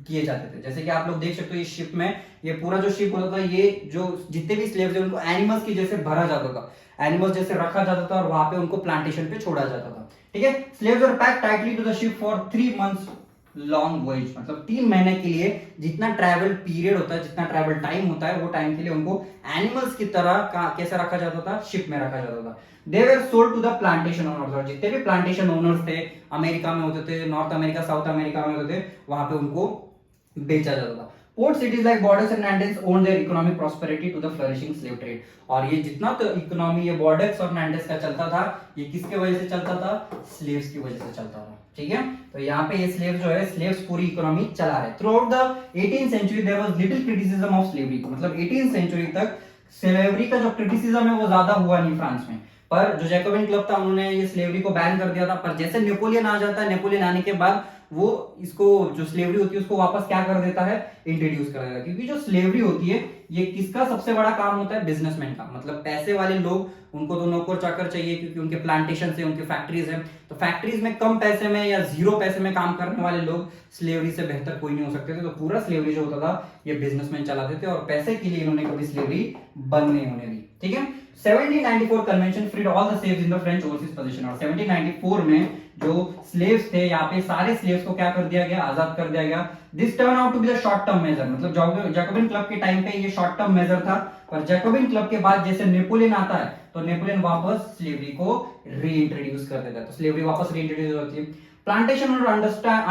किए जाते थे। जैसे कि आप लोग देख सकते हो इस शिप में, ये पूरा जो शिप होता था, ये जो जितने भी स्लेव्स है उनको एनिमल्स की जैसे भरा जाता था, एनिमल्स जैसे रखा जाता था और वहां पे उनको प्लांटेशन पे छोड़ा जाता था। ठीक है। Slaves were packed tightly to the ship for 3 months long voyage, मतलब 3 महीने के लिए जितना ट्रैवल पीरियड होता है, जितना ट्रैवल टाइम होता है, वो टाइम के लिए उनको एनिमल्स की तरह कैसे रखा जाता था, शिप में रखा जाता था। They were sold to the plantation owners, और जितने भी प्लांटेशन ओनर्स थे, अमेरिका में होते थे, नॉर्थ अमेरिका, साउथ अमेरिका में होते थे, वहां पे उनको बेचा जाता था। Port cities like Bordeaux and Nantes owned their economic prosperity to the flourishing slave trade। और ये जितना तो इकोनॉमी ये बॉर्डेक्स और नैंडेस का चलता था, ये किसके वजह से चलता था, स्लेव्स की वजह से चलता था। ठीक है। तो यहाँ पे ये स्लेव्स जो है, स्लेव्स पूरी इकोनॉमी चला रहे। Throughout the 18th century there was little criticism of slavery, मतलब 18th सेंचुरी तक स्लेवरी का जो क्रिटिसिज्म है वो ज्यादा हुआ नहीं फ्रांस में। पर जो जैकोबिन क्लब था, उन्होंने ये स्लेवरी को बैन कर दिया था। पर जैसे नेपोलियन आ जाता है, नेपोलियन आने के बाद वो इसको जो स्लेवरी होती है उसको वापस क्या कर देता है, इंट्रोड्यूस कर देता है। क्योंकि जो स्लेवरी होती है ये किसका सबसे बड़ा काम होता है, बिजनेसमैन का। मतलब पैसे वाले लोग, उनको तो नौकर चाकर चाहिए, क्योंकि उनके प्लांटेशन है, उनके फैक्ट्रीज है। तो फैक्ट्रीज में कम पैसे में या 0 पैसे में काम करने वाले लोग स्लेवरी से बेहतर कोई नहीं हो सकते थे। तो पूरा स्लेवरी जो होता था ये बिजनेसमैन चलाते थे और पैसे के लिए इन्होंने कभी स्लेवरी बंद नहीं होने दी। ठीक है। 1794 convention freed all the slaves in the French overseas position, और 1794 में जो स्लेव्स थे, यहाँ पे सारे स्लेव्स को क्या कर दिया गया, आजाद कर दिया गया। This turn out to be the short term major, मतलब जैकोबिन क्लब के टाइम पे ये शॉर्ट टर्म मेजर था। पर जैकोबिन क्लब के बाद जैसे नेपोलियन आता है, तो नेपोलियन वापस स्लेवरी को रीइंट्रोड्यूस कर देता है, तो स्लेवरी वापस रीइंट्रोड्यूस होती है। Plantation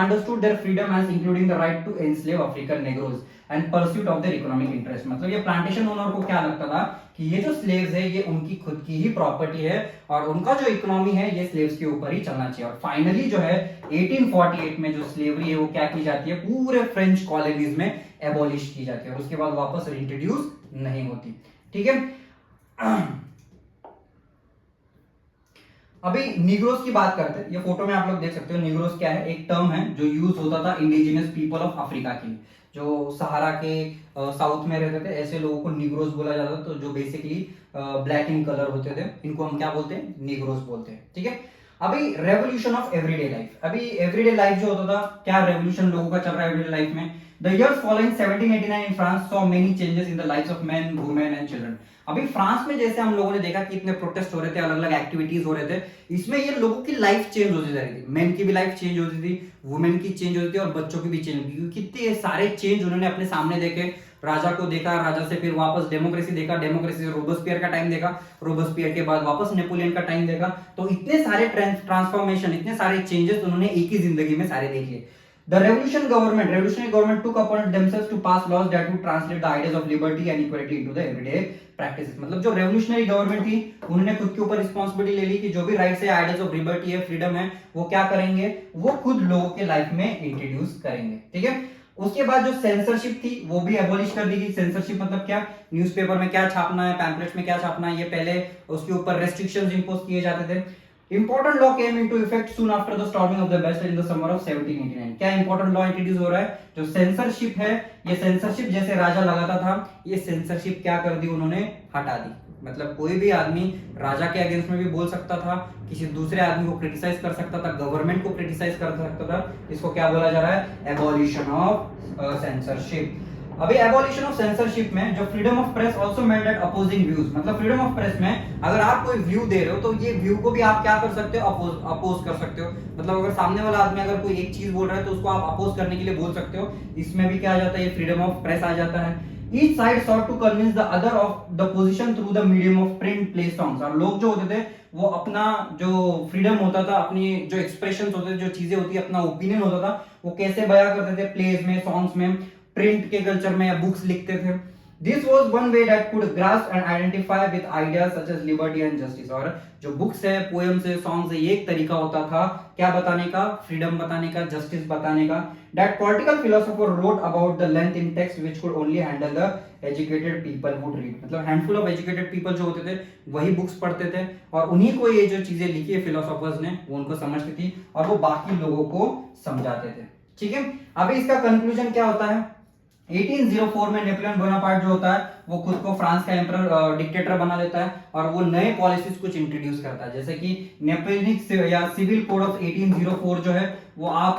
understood their freedom as including the right to enslave African Negroes and pursuit of their economic interest। मतलब ये प्लांटेशन ओनर को क्या लगता था कि ये जो स्लेव्स है ये उनकी खुद की ही प्रॉपर्टी है और उनका जो इकोनॉमी है ये स्लेव्स के ऊपर ही चलना चाहिए। और फाइनली जो है 1848 में जो स्लेवरी है वो क्या की जाती है, पूरे फ्रेंच कॉलोनीज में एबॉलिश की जाती है और उसके बाद वापस इंट्रोड्यूस नहीं होती। ठीक है। अभी निग्रोस की बात करते हैं। ये फोटो में आप लोग देख सकते हो, निग्रोस क्या है, एक टर्म है जो यूज होता था इंडिजिनस पीपल ऑफ अफ्रीका के लिए, जो सहारा के साउथ में रहते थे, ऐसे लोगों को निग्रोस बोला जाता था। तो जो बेसिकली ब्लैक इन कलर होते थे, इनको हम क्या बोलते हैं, निग्रोस बोलते हैं। ठीक है। अभी रेवोल्यूशन ऑफ एवरीडे लाइफ, अभी एवरीडे लाइफ जो होता था, क्या रेवोल्यूशन लोगों का चल रहा है एवरीडे लाइफ में। The years following 1789 in France saw many changes in the lives of main women and children. अभी फ्रांस में जैसे हम लोगों ने देखा कि इतने प्रोटेस्ट हो रहे थे, अलग अलग एक्टिविटीज हो रहे थे, इसमें ये लोगों की लाइफ चेंज होती जा रही थी, मेन की भी लाइफ चेंज होती थी, वुमेन की चेंज होती थी और बच्चों की भी चेंज होती थी, क्योंकि कितने सारे चेंज उन्होंने अपने सामने देखे। राजा को देखा, राजा से फिर वापस डेमोक्रेसी देखा, डेमोक्रेसी से रोबेस्पियर का टाइम देखा, रोबेस्पियर के बाद वापस नेपोलियन का टाइम देखा। तो इतने सारे ट्रांसफॉर्मेशन, इतने सारे चेंजेस उन्होंने एक ही जिंदगी में सारे देख लिए। The revolutionary government took upon it themselves to pass laws that would translate the ideas of liberty and equality into the everyday practices। मतलब जो रेवोल्यूशनरी गवर्नमेंट थी, उन्होंने खुद के ऊपर रिस्पांसिबिलिटी ले ली कि जो भी राइट्स है, आइडियाज ऑफ लिबर्टी है, फ्रीडम है, वो क्या करेंगे, वो खुद लोगों के लाइफ में इंट्रोड्यूस करेंगे। ठीक है, उसके बाद जो सेंसरशिप थी वो भी एबॉलिश कर दी गई। सेंसरशिप मतलब क्या, न्यूज़पेपर में क्या छापना है, पैम्पलेट्स में क्या छापना है, ये पहले उसके ऊपर रेस्ट्रिक्शंस इंपोज किए जाते थे। Important law came into effect soon after the storming of the Bastille in the summer of 1789। क्या इंपॉर्टेंट लॉ इंट्रोड्यूस हो रहा है, जो सेंसरशिप है, ये सेंसरशिप जैसे राजा लगाता था, ये सेंसरशिप क्या कर दी उन्होंने, हटा दी। मतलब कोई भी आदमी राजा के अगेंस्ट में भी बोल सकता था, किसी दूसरे आदमी को क्रिटिसाइज कर सकता था, गवर्नमेंट को क्रिटिसाइज कर सकता था। इसको क्या बोला जा रहा है, एबॉलिशन ऑफ सेंसरशिप। अभी एबॉलिशन ऑफ सेंसरशिप में जो freedom of press also meant that opposing views, मतलब फ्रीडम ऑफ प्रेस में अगर आप कोई व्यू दे रहे हो तो ये व्यू को भी आप क्या कर सकते हो, अपोज कर सकते हो। मतलब अगर सामने वाला आदमी अगर कोई एक चीज बोल रहा है तो उसको आप अपोज करने के लिए बोल सकते हो, इसमें भी क्या आ जाता है, ये फ्रीडम ऑफ प्रेस आ जाता है। Each side sought to convince the other of the position through the medium of print, play, songs। और लोग जो होते थे वो अपना जो फ्रीडम होता था, अपनी जो एक्सप्रेशंस होते थे, जो चीजें होती है, अपना ओपिनियन होता था, वो कैसे बयां करते थे, प्लेज में, सॉन्ग्स में, प्रिंट के कल्चर में या बुक्स लिखते थे। This was one way that could grasp and identify with ideas such as liberty and justice। और जो बुक्स है, पोएम्स है, सॉन्ग्स है, ये एक तरीका होता था क्या बताने का, फ्रीडम बताने का, जस्टिस बताने का। That political philosopher wrote about the length in text which could only handle the educated people would read। मतलब हैंडफुल ऑफ एजुकेटेड पीपल जो होते थे वही बुक्स पढ़ते थे और उन्हीं को ये जो चीजें लिखी है फिलोसोफर्स ने वो उनको समझती थी और वो बाकी लोगों को समझाते थे। ठीक है, अभी इसका कंक्लूजन क्या होता है, 1804 में नेपोलियन बोनापार्ट जो होता है वो खुद को फ्रांस का एम्परर, डिक्टेटर बना लेता है और वो नए पॉलिसीज कुछ इंट्रोड्यूस करता है, जैसे कि नेपोलियनिक या सिविल कोड ऑफ 1804 जो है वो आप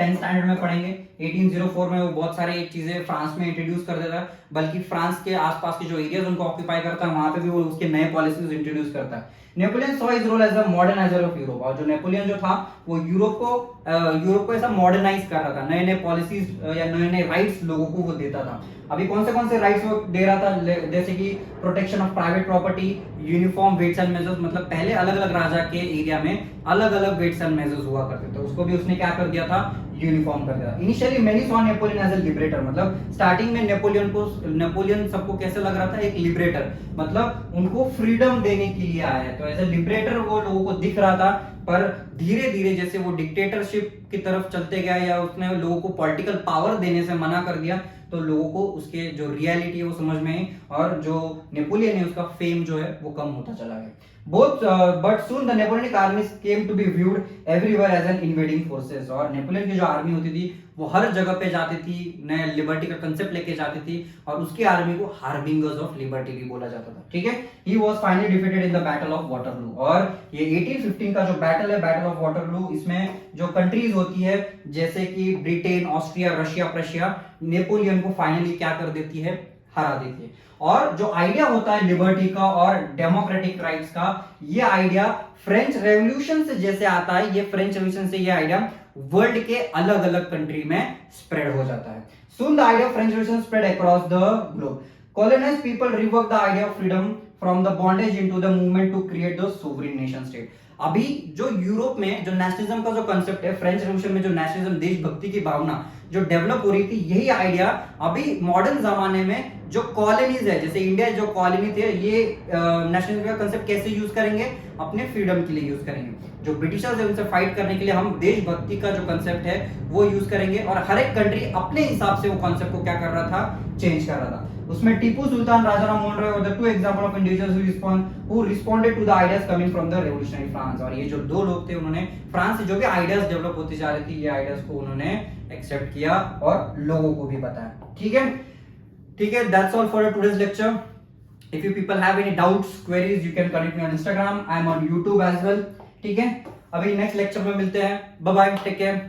10th स्टैंडर्ड में पढ़ेंगे। 1804 में वो बहुत सारे चीजें फ्रांस में इंट्रोड्यूस कर देता है, बल्कि फ्रांस के आसपास के जो एरियाज उनको ऑक्यूपाई करता है वहां पे भी वो उसके नए पॉलिसीज इंट्रोड्यूस करता है। Napoleon saw his role as a moderniser of Europe. और जो नेपोलियन जो था वो यूरोप को ऐसा मॉडर्नाइज कर रहा था, नए नए पॉलिसीज या नए नए राइट्स लोगों को वो देता था। अभी कौन से राइट्स वो दे रहा था, जैसे कि protection of private property, uniform weights and measures. मतलब पहले अलग अलग राजा के एरिया में अलग अलग वेट्स एंड मेजर्स हुआ करते थे, उसको भी उसने क्या कर दिया था, यूनिफॉर्म कर दिया। Initially many saw Napoleon as a liberator. मतलब स्टार्टिंग में नेपोलियन सबको कैसे लग रहा था, एक लिबरेटर, मतलब उनको फ्रीडम देने के लिए आया है, तो एज अ लिबरेटर वो लोगों को दिख रहा था। पर धीरे धीरे जैसे वो डिक्टेटरशिप की तरफ चलते गया या उसने लोगों को पॉलिटिकल पावर देने से मना कर दिया, तो लोगों को उसके जो रियलिटी है वो समझ में आई और जो नेपोलियन है उसका फेम जो है वो कम होता चला गया। Both but soon the Napoleonic armies came to be viewed everywhere as an invading forces। और नेपोलियन की जो आर्मी होती थी वो हर जगह पे जाती थी, नए लिबर्टी का कंसेप्ट लेके जाती थी और उसकी आर्मी को हार्बिंगर्स ऑफ लिबर्टी भी बोला जाता था। ठीक है, he was finally defeated in the battle of Waterloo. और ये 1815 का जो बैटल है, बैटल ऑफ वाटरलू, इसमें जो कंट्रीज होती है जैसे कि Britain, Austria, Russia, Prussia, Napoleon को फाइनली क्या कर देती है, हरा देती है। और जो आइडिया होता है लिबर्टी का और डेमोक्रेटिक राइट्स का, ये आइडिया फ्रेंच रेवोल्यूशन से जैसे आता है, ये फ्रेंच रेवोल्यूशन से ये आइडिया वर्ल्ड के अलग अलग कंट्री में स्प्रेड हो जाता है। Soon the idea of French Revolution spread across the globe. Colonized people revoked the idea of freedom from the bondage into the movement to create the sovereign nation state। अभी जो Europe में जो nationalism का जो concept है, French revolution में जो nationalism, देशभक्ति की भावना जो डेवलप हो रही थी, यही आइडिया अभी मॉडर्न जमाने में जो कॉलोनीज है, जैसे इंडिया जो कॉलोनी थे, ये नेशनलिज्म का कंसेप्ट कैसे यूज करेंगे, अपने फ्रीडम के लिए यूज करेंगे। जो ब्रिटिशर्स है उनसे फाइट करने के लिए हम देशभक्ति का जो कंसेप्ट है वो यूज करेंगे और हर एक कंट्री अपने हिसाब से वो कंसेप्ट को क्या कर रहा था, चेंज कर रहा था। उसमें टीपू सुल्तान, राजाराम मोहन रॉय और the two example of individuals who responded to the ideas coming from the revolutionary France. और ये जो दो लोग थे उन्होंने फ्रांस से जो भी आइडियाज डेवलप होती जा रही थी, ये आइडियाज को उन्होंने एक्सेप्ट किया और लोगों को भी बताया। ठीक है, that's all for today's lecture. If you people have any doubts, queries, you can connect me on Instagram. I am on YouTube as well. ठीक है, अभी नेक्स्ट लेक्चर में मिलते हैं, बाय बाय, टेक केयर।